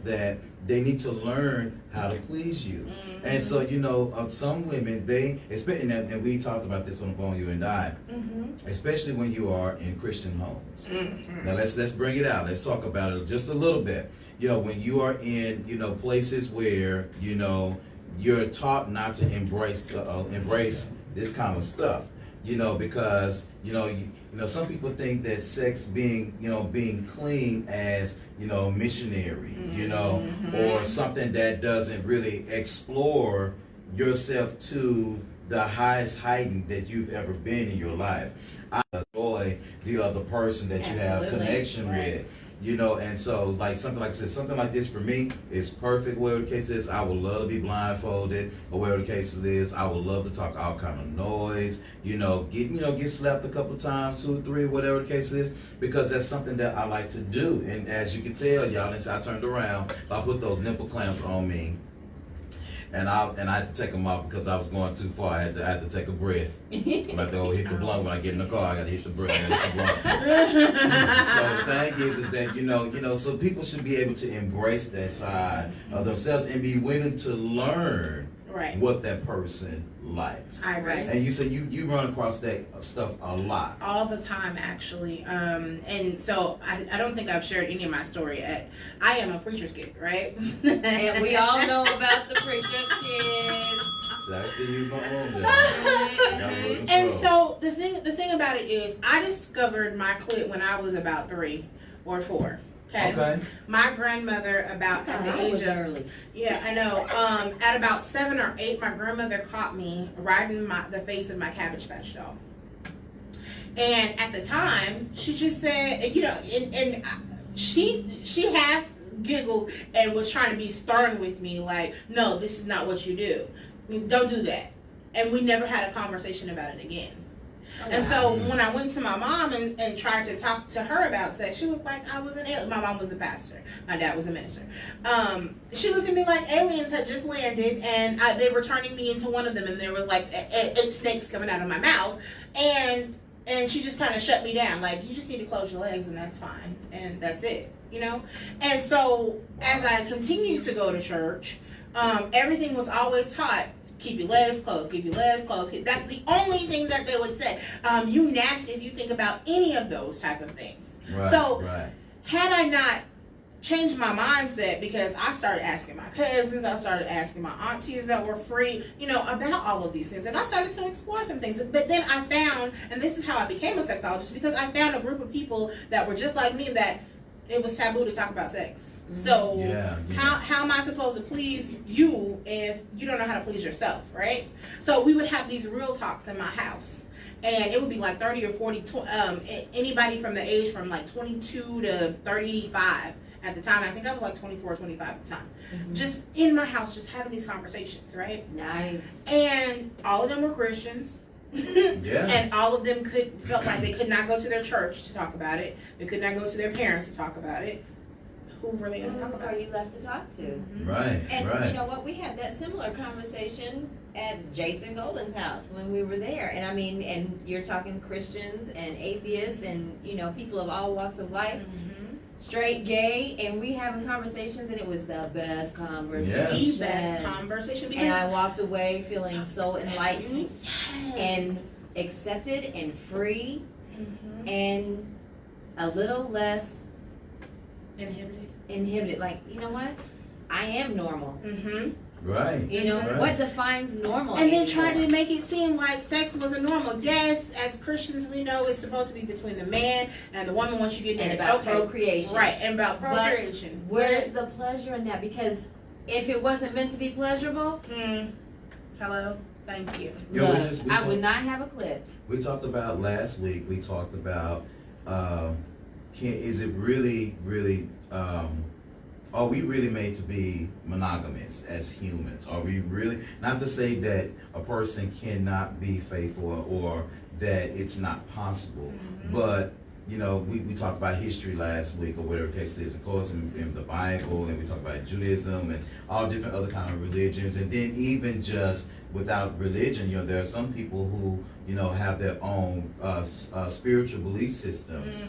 that they need to learn how to please you. And so, some women, and we talked about this on the phone, you and I, especially when you are in Christian homes. Now let's bring it out. Let's talk about it just a little bit. When you are in, places where, you're taught not to embrace this kind of stuff, because some people think that sex being clean as missionary, or something that doesn't really explore yourself to the highest height that you've ever been in your life. I enjoy the other person that you have connection with. And so something like this for me is perfect. Whatever the case is, I would love to be blindfolded, or whatever the case is, I would love to talk all kind of noise, get slapped a couple times, 2, 3, whatever the case is, because that's something that I like to do. And as you can tell, y'all, I turned around, I put those nipple clamps on me. And I had to take them off because I was going too far. I had to take a breath. I'm about to go hit the blunt when I get in the car. I got to hit the breath and hit the blunt. So the thing is that so people should be able to embrace that side of themselves and be willing to learn what that person likes. I agree. And you say you run across that stuff a lot. All the time, actually. And so I don't think I've shared any of my story. I am a preacher's kid, right? And we all know about the preacher's kids. So I still use my own. And so the thing about it is, I discovered my clit when I was about 3 or 4. Okay. My grandmother, about at the age of early. Yeah, I know. At about 7 or 8, my grandmother caught me riding the face of my Cabbage Patch doll. And at the time, she just said, and she half giggled and was trying to be stern with me, like, no, this is not what you do. Don't do that. And we never had a conversation about it again. And so when I went to my mom and tried to talk to her about sex, she looked like I was an alien. My mom was a pastor. My dad was a minister. She looked at me like aliens had just landed, and they were turning me into one of them, and there was like 8 snakes coming out of my mouth. And she just kind of shut me down. Like, you just need to close your legs, and that's fine. And that's it, you know? And so as I continued to go to church, everything was always taught. Keep your legs closed. Keep your legs closed. That's the only thing that they would say. You nasty if you think about any of those type of things. Right, so right. Had I not changed my mindset, because I started asking my cousins, I started asking my aunties that were free, you know, about all of these things. And I started to explore some things. But then I found, and this is how I became a sexologist, because I found a group of people that were just like me, that it was taboo to talk about sex. So how am I supposed to please you if you don't know how to please yourself, right? So we would have these real talks in my house, and it would be like 30 or 40, anybody from the age from like 22 to 35 at the time. I think I was like 24 or 25 at the time. Just in my house, just having these conversations, right? Nice. And all of them were Christians. And all of them felt like they could not go to their church to talk about it. They could not go to their parents to talk about it. Who were they going to talk about? Who are you left to talk to? Right, and you know what? We had that similar conversation at Jason Golden's house when we were there. And I mean, and you're talking Christians and atheists and, you know, people of all walks of life, straight, gay, and we having conversations, and it was the best conversation. The best conversation. And I walked away feeling so enlightened and accepted and free and a little less inhibited. Like, you know what? I am normal. Right. You know, what defines normal? And then try to make it seem like sex wasn't normal. Yes, as Christians, we know it's supposed to be between the man and the woman once you get married. And about procreation. Right, and about procreation. But where's the pleasure in that? Because if it wasn't meant to be pleasurable, hello, thank you. I would not have a clip. We talked about last week. We talked about is it really, are we really made to be monogamous as humans? Are we really, not to say that a person cannot be faithful or that it's not possible, but you know, we talked about history last week or whatever the case it is, of course, in the Bible, and we talked about Judaism and all different other kind of religions, and then even just without religion, you know, there are some people who, you know, have their own spiritual belief systems,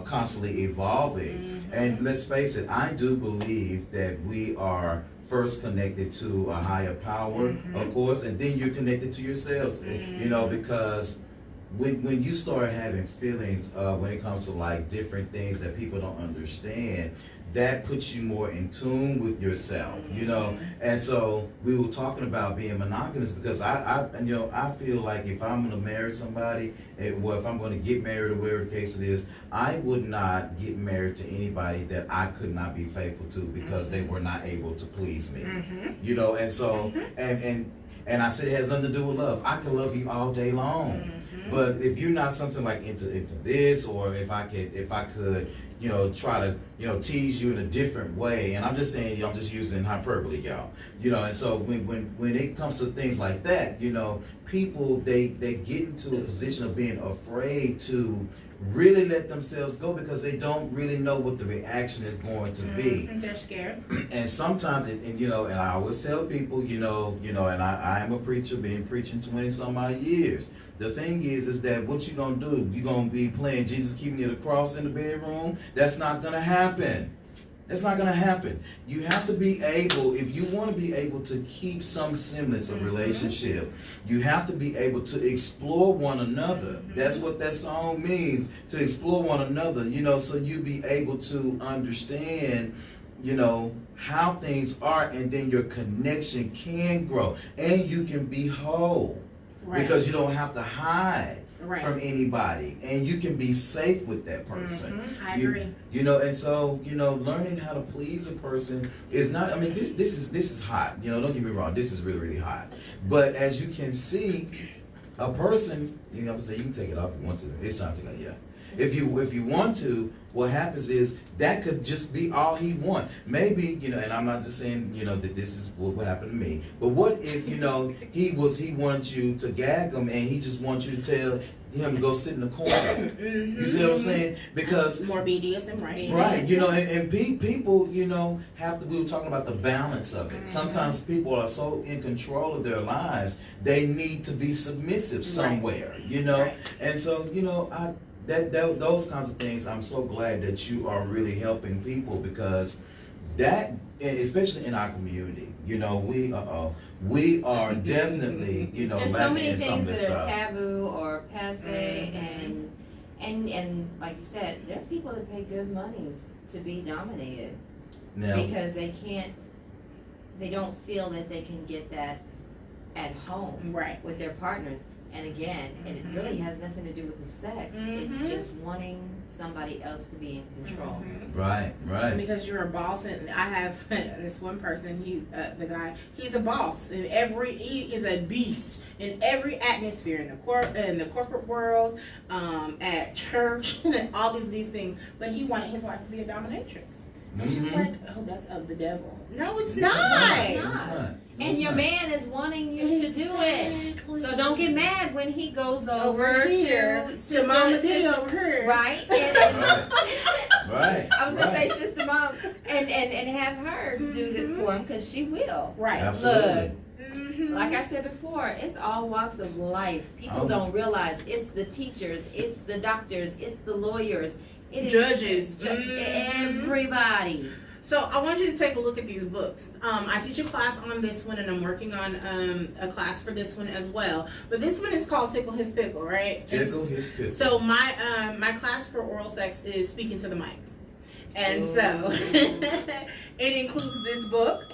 constantly evolving. And let's face it, I do believe that we are first connected to a higher power, of course, and then you're connected to yourselves, you know, because when you start having feelings when it comes to like different things that people don't understand, that puts you more in tune with yourself, you know. And so we were talking about being monogamous because I you know, I feel like if I'm going to marry somebody, well, if I'm going to get married or whatever the case it is, I would not get married to anybody that I could not be faithful to because they were not able to please me, you know. And so and I said it has nothing to do with love. I can love you all day long, but if you're not something like into this, or if I could, you know, try to, you know, tease you in a different way, and I'm just saying, I'm just using hyperbole, y'all, you know. And so when it comes to things like that, you know, people they get into a position of being afraid to really let themselves go because they don't really know what the reaction is going to be. They're scared. And sometimes, and you know, and I always tell people, you know, and I am a preacher, been preaching 20 some odd years. The thing is that what you gonna do? You gonna be playing Jesus keeping you the cross in the bedroom? That's not gonna happen. That's not gonna happen. You have to be able, if you want to be able to keep some semblance of relationship, you have to be able to explore one another. That's what that song means, to explore one another, you know, so you be able to understand, you know, how things are, and then your connection can grow and you can be whole. Because you don't have to hide from anybody, and you can be safe with that person. I agree. You know, and so, you know, learning how to please a person is not, I mean, this is hot. You know, don't get me wrong, this is really, really hot. But as you can see, a person, you know, you can take it off if you want to. It's time to go, yeah. If you want to, what happens is that could just be all he wants. Maybe, you know, and I'm not just saying, you know, that this is what happened to me. But what if, you know, he wanted you to gag him and he just wants you to him to go sit in the corner. You see what I'm saying? Because more BDSM, right? right, you know, and people, you know, have to. We were talking about the balance of it. Sometimes people are so in control of their lives, they need to be submissive somewhere, you know. Right. And so, you know, those kinds of things. I'm so glad that you are really helping people, because that, and especially in our community, you know, we are definitely, you know, there's so lacking many in some of things this that are stuff. taboo or passe, and like you said, there are people that pay good money to be dominated Now, because they don't feel that they can get that at home Right. with their partners. And again, and it really has nothing to do with the sex. It's just wanting somebody else to be in control. right. Because you're a boss, and I have this one person. The guy, he's a boss, and he is a beast in every atmosphere in the corporate world, at church, and all of these things. But he wanted his wife to be a dominatrix, and she was like, "Oh, that's of the devil." No, it's not. And your man is wanting you to do it. So don't get mad when he goes over here to Mama D over here. Right. Right. I was gonna say Sister Mom and have her do it for him, because she will. Right. Absolutely. Look, like I said before, it's all walks of life. People don't realize it's the teachers, it's the doctors, it's the lawyers, it is Judges, everybody. So I want you to take a look at these books. I teach a class on this one, and I'm working on a class for this one as well. But this one is called Tickle His Pickle, right? Tickle His Pickle. So my class for oral sex is speaking to the mic. And so it includes this book.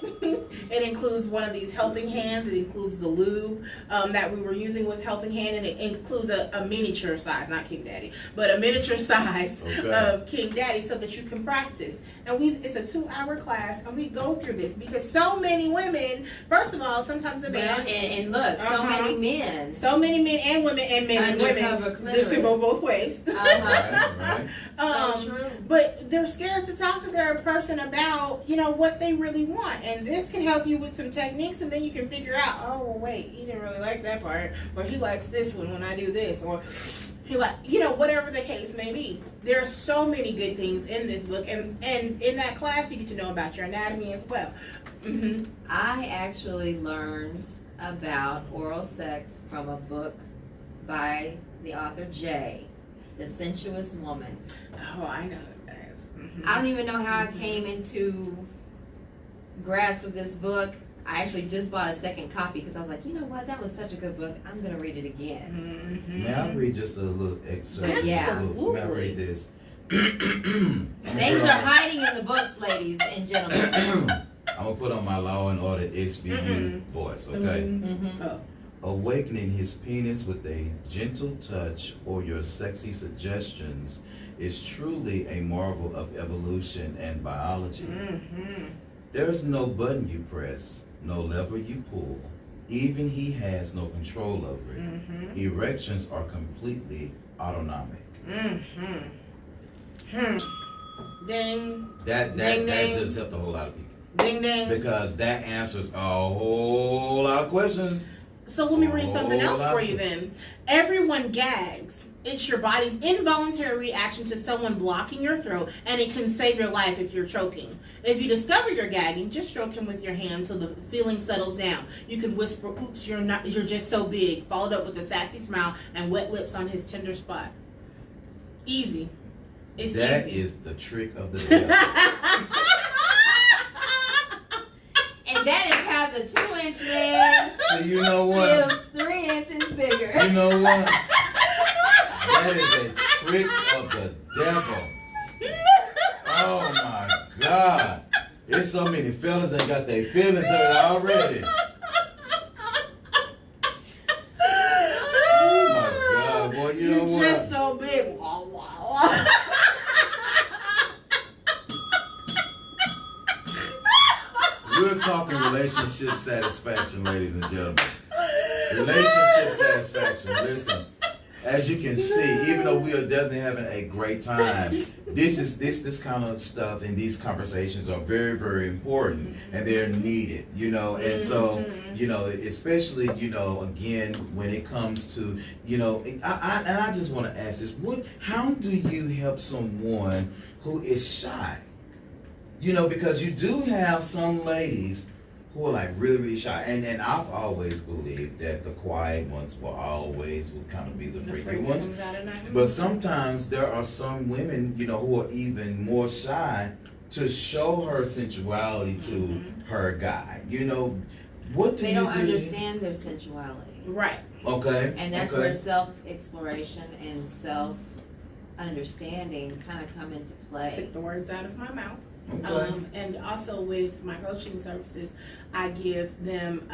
It includes one of these helping hands. It includes the lube that we were using with helping hand, and it includes a miniature size, not King Daddy, but a miniature size of King Daddy, so that you can practice. And it's a 2-hour class, and we go through this because so many women. First of all, sometimes the man and look, so many men and women, and men and women. This can go both ways. Right. So true. But they're scared to talk to their person about, you know, what they really want. And this can help you with some techniques, and then you can figure out, oh, well, wait, he didn't really like that part, or he likes this one when I do this, or he like, you know, whatever the case may be. There are so many good things in this book, and in that class you get to know about your anatomy as well. I actually learned about oral sex from a book by the author Jay, The Sensuous Woman. Oh, I know that is. I don't even know how I came into grasp of this book. I actually just bought a second copy because I was like, you know what, that was such a good book. I'm going to read it again. May I read just a little excerpt? Yeah. May I read this? Things are hiding in the books, ladies and gentlemen. I'm going to put on my Law and Order SVU voice, okay? Awakening his penis with a gentle touch or your sexy suggestions is truly a marvel of evolution and biology. There's no button you press, no lever you pull. Even he has no control over it. Erections are completely autonomic. Ding. That just helped a whole lot of people. Ding ding. Because that answers a whole lot of questions. So let me read something else for you then. Everyone gags. It's your body's involuntary reaction to someone blocking your throat, and it can save your life if you're choking. If you discover you're gagging, just stroke him with your hand till the feeling settles down. You can whisper, "Oops, you're just so big," followed up with a sassy smile and wet lips on his tender spot. Easy. It's that easy. is the trick of the devil. And that is how the 2-inch man So you know what? feels 3 inches bigger. You know what? That is a trick of the devil. Oh my God. There's so many fellas that got their feelings hurt already. Oh my God, boy, you know what? You're just so big. We're talking relationship satisfaction, ladies and gentlemen. Relationship satisfaction. Listen, as you can see, even though we are definitely having a great time, this kind of stuff and these conversations are very, very important, and they're needed, you know. And so, you know, especially, you know, again, when it comes to, you know, I just want to ask this: how do you help someone who is shy? You know, because you do have some ladies who are like really, really shy, and I've always believed that the quiet ones will kind of be the freaky ones. But sometimes there are some women, you know, who are even more shy to show her sensuality to her guy. You know, what do they you don't do? understand their sensuality. Right. Okay. And that's where self-exploration and self-understanding kind of come into play. Took the words out of my mouth. Okay. And also with my coaching services, I give them,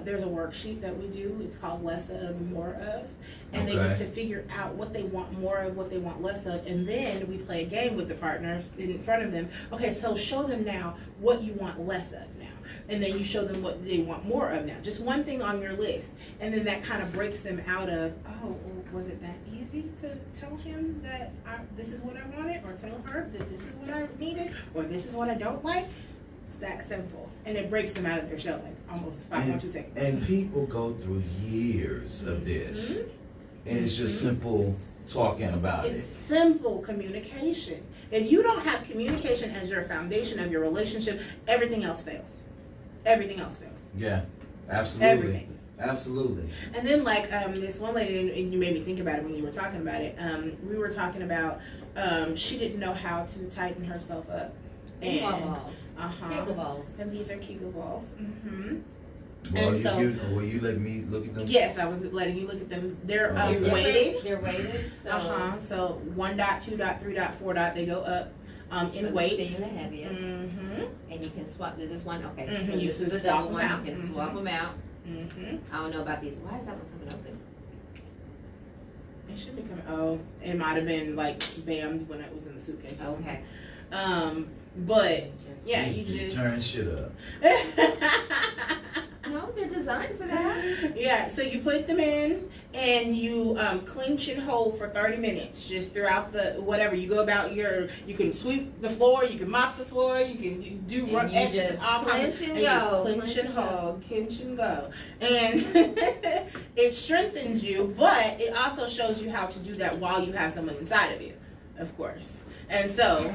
there's a worksheet that we do. It's called Less of, More of. And they get to figure out what they want more of, what they want less of. And then we play a game with the partners in front of them. Okay, so show them now what you want less of now. And then you show them what they want more of now. Just one thing on your list. And then that kind of breaks them out of, oh, was it that easy to tell him that this is what I wanted? Or tell her that this is what I needed? Or this is what I don't like? It's that simple. And it breaks them out of their shell, like almost 1-2 seconds. And people go through years of this. And it's just simple talking about it. It's simple communication. If you don't have communication as your foundation of your relationship, everything else fails. Everything else fails. Yeah, absolutely. Everything. Absolutely. And then like this one lady, and you made me think about it when you were talking about it. We were talking about she didn't know how to tighten herself up. Kegel balls. Kegel balls. And these are Kegel balls. Well, and so, will you let me look at them? Yes, I was letting you look at them. They're Okay. weighted. They're weighted. So So 1 dot, 2 dot, 3 dot, 4 dot. They go up in so weight. Being the heaviest. And you can swap. Is this one? Okay. So You this can is a swap double them one. out. You can swap them out. Mm-hmm. I don't know about these. Why is that one coming open? It should be coming. Oh, it might have been like bammed when it was in the suitcase. Okay. But yeah, you just turn shit up. No, they're designed for that. Yeah, so you put them in and you clench and hold for 30 minutes just throughout the whatever you go about you can sweep the floor, you can mop the floor, you can do And you just clench and go. Clench and hold, clench and go. And it strengthens you, but it also shows you how to do that while you have someone inside of you, of course. And so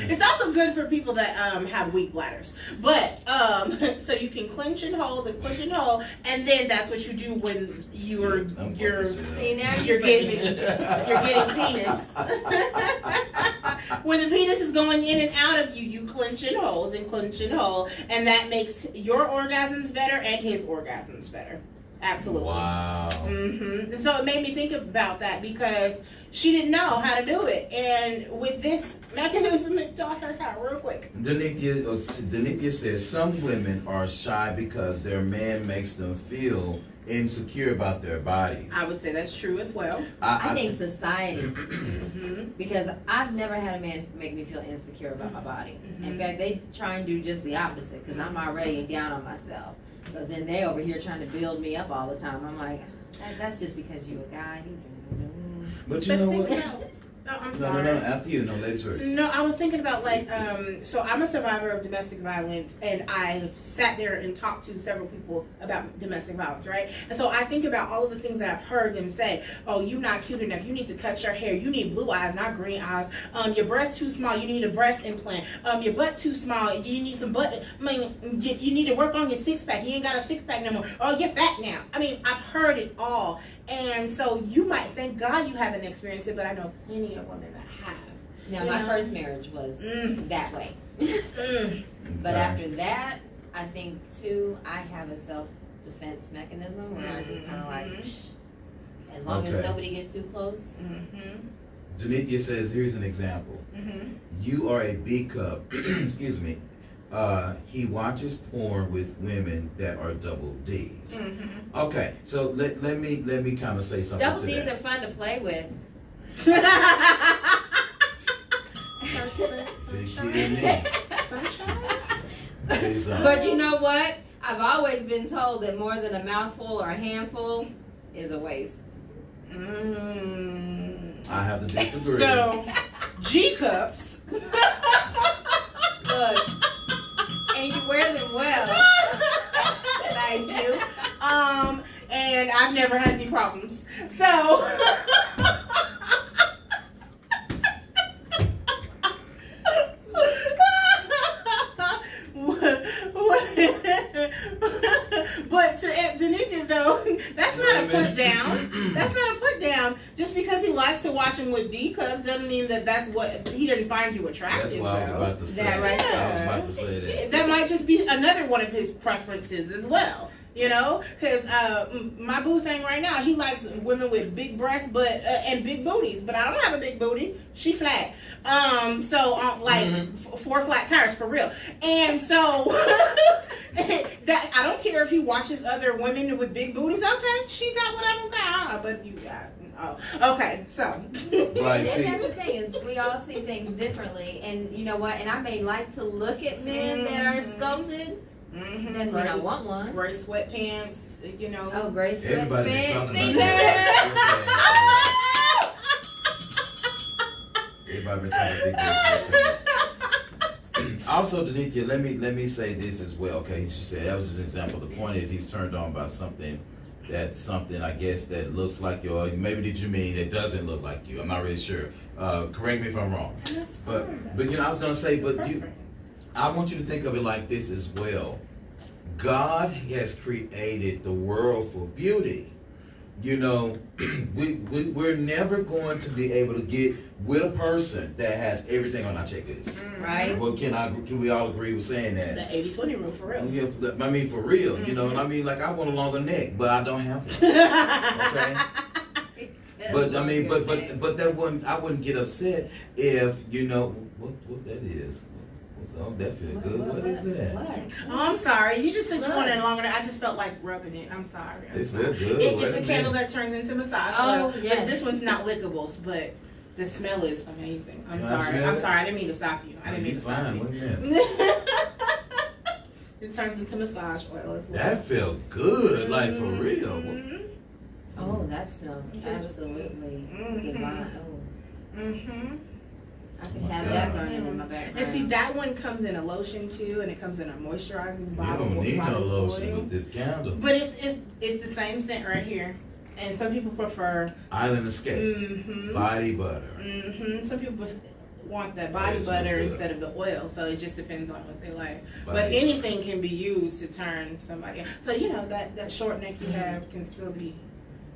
it's also good for people that have weak bladders. But so you can clench and hold, and then that's what you do when you're See, now you're getting penis. When the penis is going in and out of you, you clench and hold, and that makes your orgasms better and his orgasms better. Absolutely. Wow. And so it made me think about that because she didn't know how to do it, and with this mechanism, it taught her how real quick. Danithya says some women are shy because their man makes them feel insecure about their bodies. I would say that's true as well. I think society, because I've never had a man make me feel insecure about my body. In fact, they try and do just the opposite because I'm already down on myself. So then they over here trying to build me up all the time. I'm like, that's just because you a guy. But you know what? No, I'm sorry. No, after you. No, ladies first. No, I was thinking about like, so I'm a survivor of domestic violence, and I have sat there and talked to several people about domestic violence, right? And so I think about all of the things that I've heard them say. Oh, you're not cute enough. You need to cut your hair. You need blue eyes, not green eyes. Your breast too small. You need a breast implant. Your butt too small. You need some butt. I mean, you need to work on your six-pack. You ain't got a six-pack no more. Oh, you're fat now. I mean, I've heard it all. And so you might, thank God you haven't experienced it, but I know plenty of women that have. Now, my first marriage was that way. But after that, I think, too, I have a self-defense mechanism where I just kind of like, as long as nobody gets too close. Danithya says, here's an example. You are a B cup. Excuse me. He watches porn with women that are double D's. Okay, so let me kind of say something. Double D's are fun to play with. But you know what? I've always been told that more than a mouthful or a handful is a waste. I have to disagree. So, G cups. Look, and you wear them well. Thank you. And I've never had any problems. So. But to Danica though, that's not a put down. That's not a put down. Just because he likes to watch him with D cups doesn't mean that that's what he doesn't find you attractive. That's what I was about to say. That right there. I was about to say that. That might just be another one of his preferences as well. You know, because my boo thing right now, he likes women with big breasts, but and big booties. But I don't have a big booty. She flat. So like 4 flat tires for real. And so that I don't care if he watches other women with big booties. Okay, she got what I don't got, but you got. Oh, okay. So. Right. And that's the thing is, we all see things differently, and you know what? And I may like to look at men that are sculpted. Then we don't want one. Gray sweatpants, you know. Oh, gray Everybody been sweatpants. talking See about there? Everybody been talking about Also, Denithia, let me say this as well. Okay, she said that was just an example. The point is he's turned on by something I guess that looks like you, or maybe did you mean it doesn't look like you? I'm not really sure. Correct me if I'm wrong. But you know, I was gonna say, I want you to think of it like this as well. God has created the world for beauty. You know, we're never going to be able to get with a person that has everything on our checklist. Right. Well, can we all agree with saying that? The 80-20 rule for real. Yeah, I mean, for real. You know, and I mean, like I want a longer neck, but I don't have one. Okay. But I mean, but that wouldn't, I wouldn't get upset if, you know, what that is. Oh, that feels good. What is that? What? Oh, I'm sorry. You just said you wanted it longer. I just felt like rubbing it. I'm sorry. It feels good. It's a candle that turns into massage oil. Oh, yes. But this one's not lickables, but the smell is amazing. I'm Can I sorry. smell I'm it? sorry. I didn't mean to stop you. I didn't mean to stop fine. you. Wait a minute. It turns into massage oil as well. That felt good, like for real. Mhm. Oh, that smells absolutely divine. Oh, Mhm. I could have that burning in my background. And see, that one comes in a lotion too, and it comes in a moisturizing You bottle. don't need no bottle lotion oil. with this candle. But it's the same scent right here, and some people prefer Island Escape. Body butter. Some people want that body It smells butter good. instead of the oil, so it just depends on what they like. Body But anything can be used to turn somebody on. So you know that short neck you have can still be,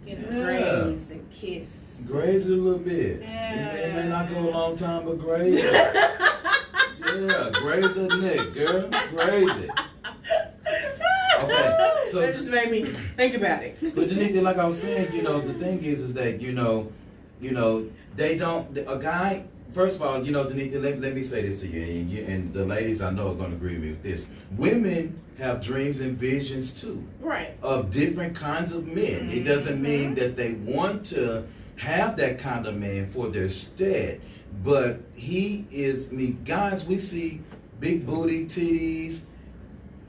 you know, Yeah. grazed and kissed. Graze it a little bit. Yeah. It may not go a long time, but graze it. Yeah, graze that neck, girl. Graze it. Okay, so that just made me think about it. but Janika, like I was saying, you know, the thing is that you know, they don't. A guy. First of all, you know, Danica, let me say this to you, and the ladies I know are going to agree with me with this. Women have dreams and visions too, Right. of different kinds of men. It doesn't mean that they want to have that kind of man for their stead, but he is. I mean, guys, we see big booty, titties,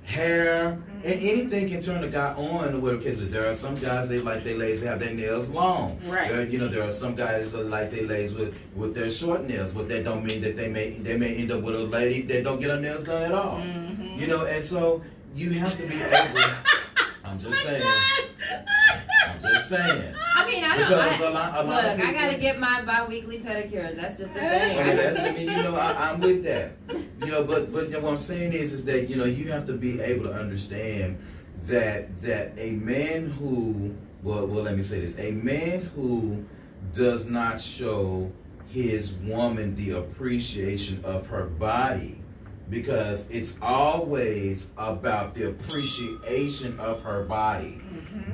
hair, and anything can turn a guy on. In whatever cases, there are some guys they like their ladies to have their nails long. Right. There are some guys that like their ladies with their short nails, but that don't mean that they may end up with a lady that don't get her nails done at all. You know, and so you have to be able. I'm just saying. I mean, I Because don't. a lot of Look, people, I gotta get my bi-weekly pedicures. That's just the Okay, thing. I mean, you know, I'm with that. You know, but you know, what I'm saying is that you know you have to be able to understand that a man who let me say this, a man who does not show his woman the appreciation of her body, because it's always about the appreciation of her body,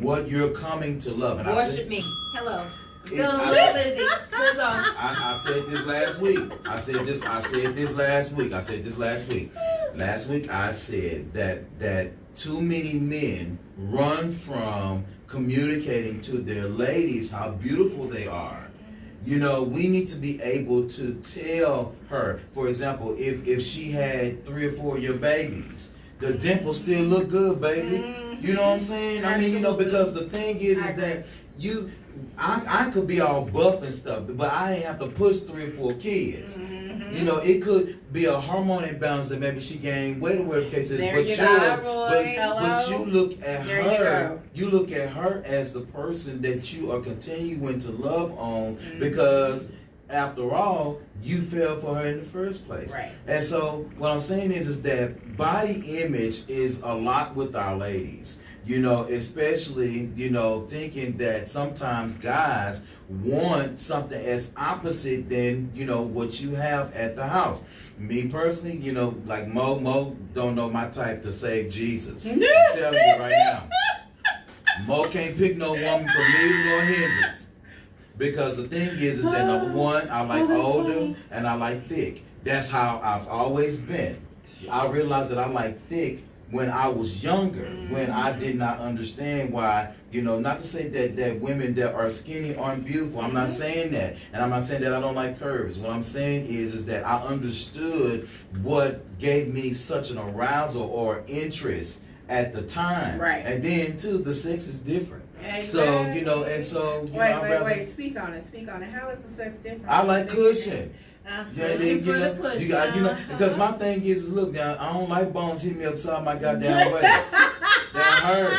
what you're coming to love. And Worship me. Hello. Feeling a I- little Lizzie. Lizzo. I said this last week. I said this last week. Last week I said that too many men run from communicating to their ladies how beautiful they are. You know, we need to be able to tell her, for example, if she had 3 or 4 of your babies, the dimples still look good, baby. You know what I'm saying? I mean, you know, because the thing is that I could be all buff and stuff, but I ain't have to push 3 or 4 kids. You know, it could be a hormone imbalance that maybe she gained weight or whatever the case is. There But you but you look at There her. You look at her as the person that you are continuing to love on because, after all, you fell for her in the first place. Right. And so what I'm saying is that body image is a lot with our ladies. You know, especially, you know, thinking that sometimes guys want something as opposite than, you know, what you have at the house. Me personally, you know, like Mo don't know my type to save Jesus. I'm telling you right now. Mo can't pick no woman for me nor Hendrix. Because the thing is that number one, I like older and I like thick. That's how I've always been. I realized that I like thick when I was younger, when I did not understand why, you know, not to say that women that are skinny aren't beautiful. I'm not saying that. And I'm not saying that I don't like curves. What I'm saying is that I understood what gave me such an arousal or interest at the time. Right. And then, too, the sex is different. Exactly. So, you know, and so, you know, Wait, speak on it. How is the sex different? I like cushion. Yeah, Pushing for the push. you know, because my thing is, look, now I don't like bones hitting me upside my goddamn waist. That hurt.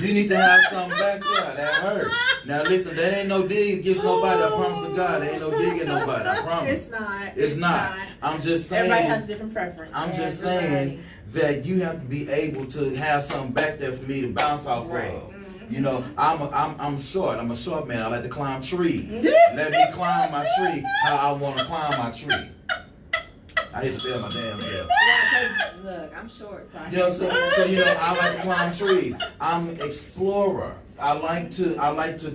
You need to have something back there. That hurt. Now listen, that ain't no dig against nobody. I promise to God, there ain't no dig at nobody. I promise. It's not. I'm just saying. Everybody has a different preference. I'm just saying that you have to be able to have something back there for me to bounce off of. You know, I'm short. I'm a short man. I like to climb trees. Let me climb my tree how I want to climb my tree. I hate to tell my damn self. Yeah, 'cause, look, I'm short, so I You know, so you know, I like to climb trees. I'm an explorer. I like to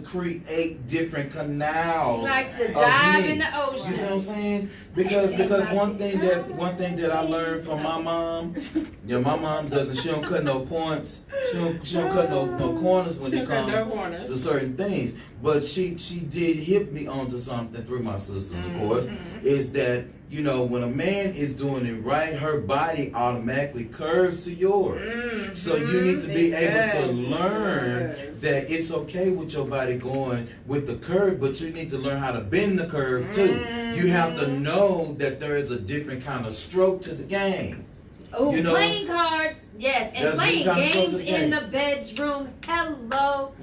create different canals. He likes to of dive me. in the ocean. You see what I'm saying? Because one thing that I learned from my mom, my mom she don't cut no points. She don't cut no corners when it comes to certain things. But she did hit me onto something through my sisters, of course, is that, you know, when a man is doing it right, her body automatically curves to yours. So you need to be able to learn that it's okay with your body going with the curve, but you need to learn how to bend the curve too. You have to know that there is a different kind of stroke to the game. Oh, you know, playing cards, yes, and playing games in the bedroom. Hello.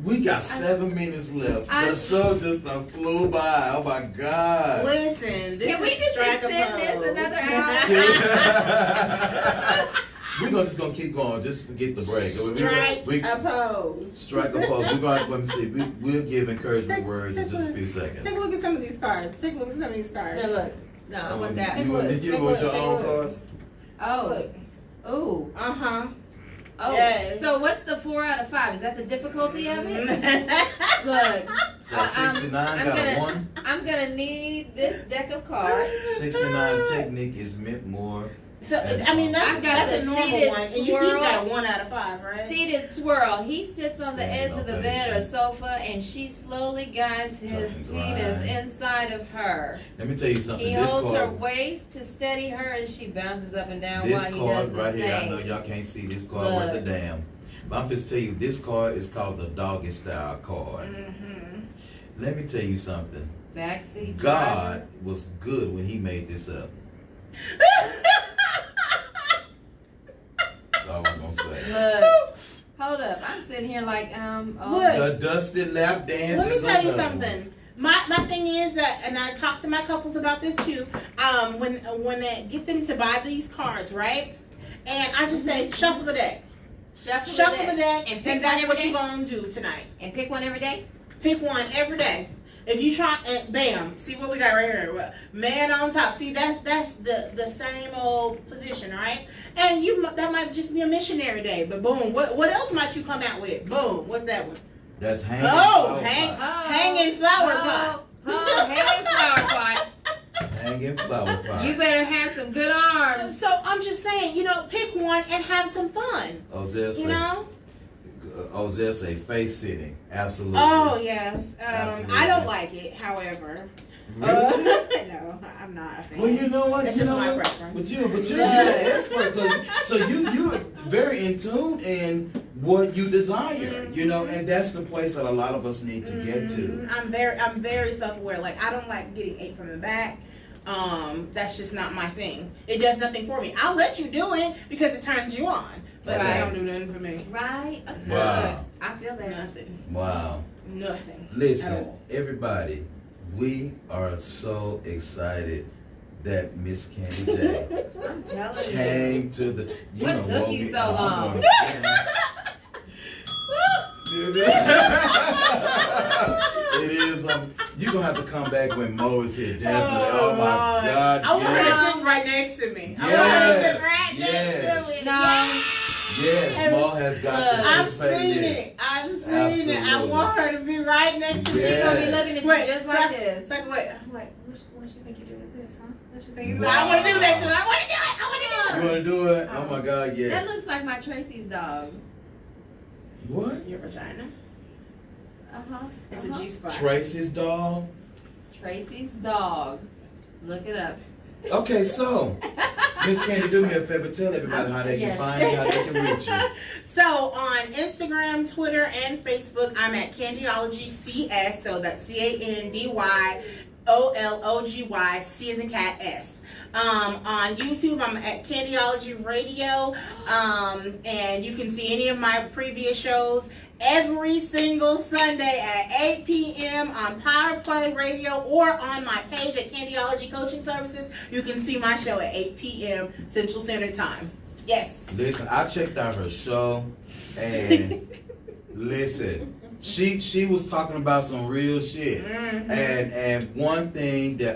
We got 7 minutes left. The show just flew by. Oh my God. Listen, this Can we is just strike a extend this pose. another hour? We're just gonna keep going. Just forget the break. Strike a pose. Strike a pose. We're going to let me see. We'll give encouragement words in just a few seconds. Take a look at some of these cards. No, look. No, I want that. You want your own cards? Oh. Ooh. Oh. Yes. So what's the 4 out of 5? Is that the difficulty of it? Look. So 69 got 1. I'm gonna need this deck of cards. 69 technique is meant more. So I mean that's a normal seated one, and you see you got a 1 out of 5, right? Seated swirl. He sits on the edge of the bed or sofa, and she slowly guides his penis inside of her. Let me tell you something. He holds her waist to steady her as she bounces up and down while he does the right same. here, I know y'all can't see this card worth the damn, but I'm just tell you, this card is called the doggy style card. Let me tell you something. Backseat God was good when He made this up. That's all I'm gonna say. Look, hold up. I'm sitting here like, The dusty lap dance. Let me tell you something. My thing is that, and I talk to my couples about this too. When they get them to buy these cards, right? And I just say, shuffle the deck. Shuffle the deck, and that's what you're gonna do tonight. And pick one every day. Pick one every day. If you try, bam, see what we got right here. Man on top. See, that's the same old position, right? And that might just be a missionary day. But boom, what else might you come out with? Boom, what's that one? That's hanging. Hanging flower pot. Hanging flower pot. Hanging flower pot. You better have some good arms. So I'm just saying, pick one and have some fun. Ozell say face sitting. Absolutely. Oh yes. I don't like it. However, Really? No, I'm not a fan. Well, you know what? It's you just know my what? preference. But you're an expert, 'cause- so you're very in tune in what you desire, you know, and that's the place that a lot of us need to get to. I'm very self-aware. Like, I don't like getting ate from the back. That's just not my thing. It does nothing for me. I'll let you do it because it turns you on, but Right. it don't do nothing for me. Right? Wow. I feel that. Nothing. Wow. Nothing. At Listen, all. everybody, we are so excited that Miss Candy J I'm telling you. came to the. What took you so long? It is. You're gonna have to come back when Mo is here. Definitely. Oh, my Lord. God. I want her to Yes. sit right next to me. I Yes, want her to sit right yes. next to me. No. Yes, Mo has got to Look, I've participate in seen this. it. I've seen it. I Absolutely. want her to be right next to me. She's gonna be Yes. looking at you Wait, just like this. Second, wait. I'm like, what you think you do with this, huh? What you think? Wow. I want to do that too. I want to do it. I want to You do it. want to do it? Oh my God, yes. That looks like my Tracy's dog. What? Your vagina. Uh-huh. It's a G spot. Tracy's doll? Tracy's dog. Look it up. Okay, so, Miss Candy, do me a favor. Tell everybody how they can Yes. find you, how they can reach you. So on Instagram, Twitter, and Facebook, I'm at Candyology CS. So that's CANDYOLOGY. C as in cat S. On YouTube, I'm at Candyology Radio. And you can see any of my previous shows every single Sunday at 8 p.m. on Power Play Radio or on my page at Candyology Coaching Services. You can see my show at 8 p.m. Central Standard Time. Yes. Listen, I checked out her show, and listen, she was talking about some real shit. Mhm. And one thing that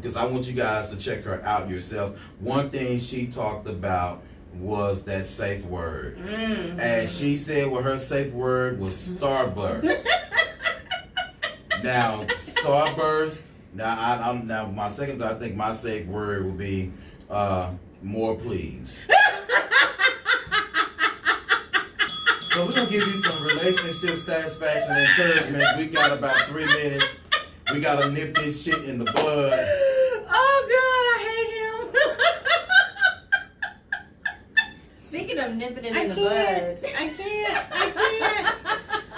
because I want you guys to check her out yourself. One thing she talked about was that safe word. Mhm. And she said her safe word was Starburst. Now, Starburst. Now my second. I think my safe word would be more please. So we're gonna give you some relationship satisfaction and encouragement. We got about 3 minutes. We gotta nip this shit in the bud. Oh God, I hate him. Speaking of nipping it I in the can't. bud.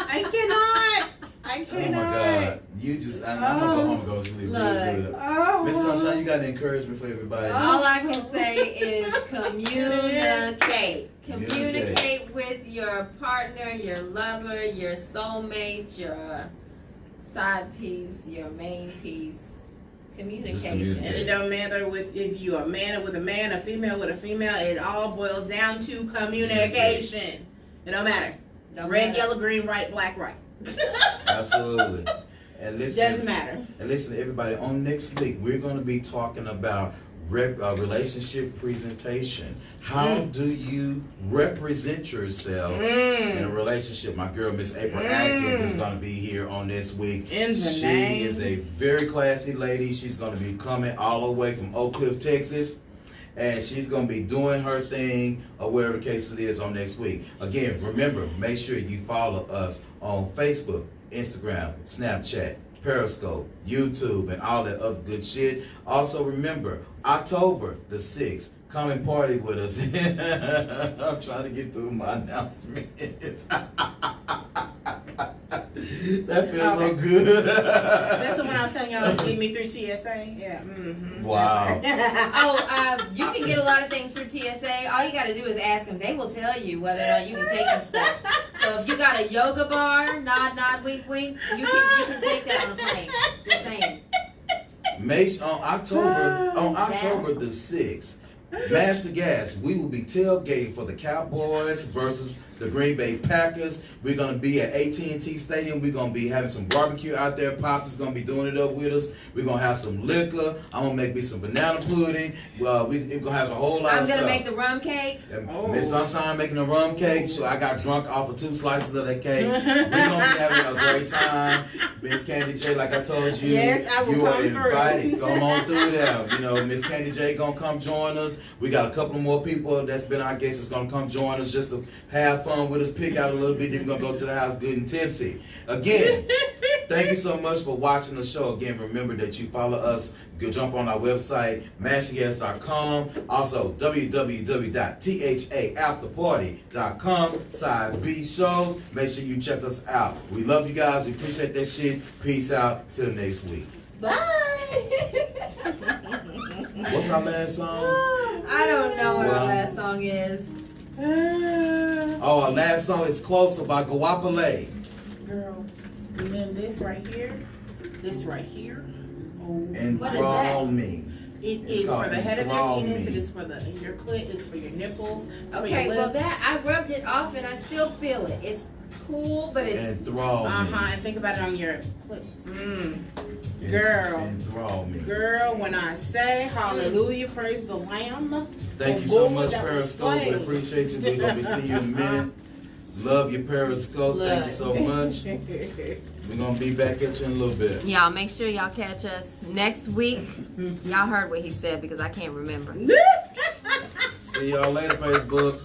I cannot. I Oh cannot. my God, you just. I'm gonna go home and go to sleep real good. Oh. Miss Sunshine, you got any encouragement for everybody? All I can say is communicate. Communicate. Communicate with your partner, your lover, your soulmate, your side piece, your main piece. Communication. communicate. And it don't matter if you're a man with a man, a female with a female. It all boils down to communication. It don't matter. Don't Red, matter. yellow, green, right, black, right. Absolutely. And listen, Doesn't matter. And listen, everybody. On next week, we're going to be talking about relationship presentation. How do you represent yourself in a relationship? My girl, Miss April Atkins, is going to be here on this week. In the She name. is a very classy lady. She's going to be coming all the way from Oak Cliff, Texas. And she's going to be doing her thing, or whatever the case it is, on next week. Again, remember, make sure you follow us on Facebook, Instagram, Snapchat, Periscope, YouTube, and all that other good shit. Also, remember, October the 6th, come and party with us. I'm trying to get through my announcements. That feels so good. That's the one I was telling y'all to lead me through TSA. Yeah. Mm-hmm. Wow. You can get a lot of things through TSA. All you got to do is ask them. They will tell you whether or not you can take them stuff. So if you got a yoga bar, nod, wink, wink, you can take that on a plane. Just saying. On October the 6th, MashThaGas, we will be tailgating for the Cowboys versus the Green Bay Packers. We're going to be at AT&T Stadium. We're going to be having some barbecue out there. Pops is going to be doing it up with us. We're going to have some liquor. I'm going to make me some banana pudding. We're going to have a whole lot of I'm stuff. going to make the rum cake. Miss Sunshine making a rum cake. So I got drunk off of 2 slices of that cake. We're going to be having a great time. Miss Candy J, like I told you, Yes, I will you are come through. invited. Come on through there. You know, Miss Candy J going to come join us. We got a couple more people that's been our guests that's going to come join us just to have fun with us, pick out a little bit, then we're gonna go to the house good and tipsy. Again, thank you so much for watching the show. Again, remember that you follow us. Go jump on our website, MashThaGas.com. Also, www.thaafterparty.com. Side B shows. Make sure you check us out. We love you guys. We appreciate that shit. Peace out. Till next week. Bye. What's our last song? I don't know what our Well- last song is. Oh, our last song is Closer by Guapale. Girl, and then this right here. Oh, What is Enthrall that? me. it It's is called for the head of Enthrall your penis. Me. It is for your clit. It's for your nipples. It's for Okay, your well lips. that I rubbed it off and I still feel it. It's cool, but it's Enthrall me. And think about it on your clit. Girl. Enthrall me. Girl, when I say hallelujah, praise the Lamb. Thank you so much, Periscope. We appreciate you. We're gonna be seeing you in a minute. Love your Periscope. Thank you so much. We're gonna be back at you in a little bit. y'all make sure y'all catch us next week. Y'all heard what he said because I can't remember. See y'all later, Facebook.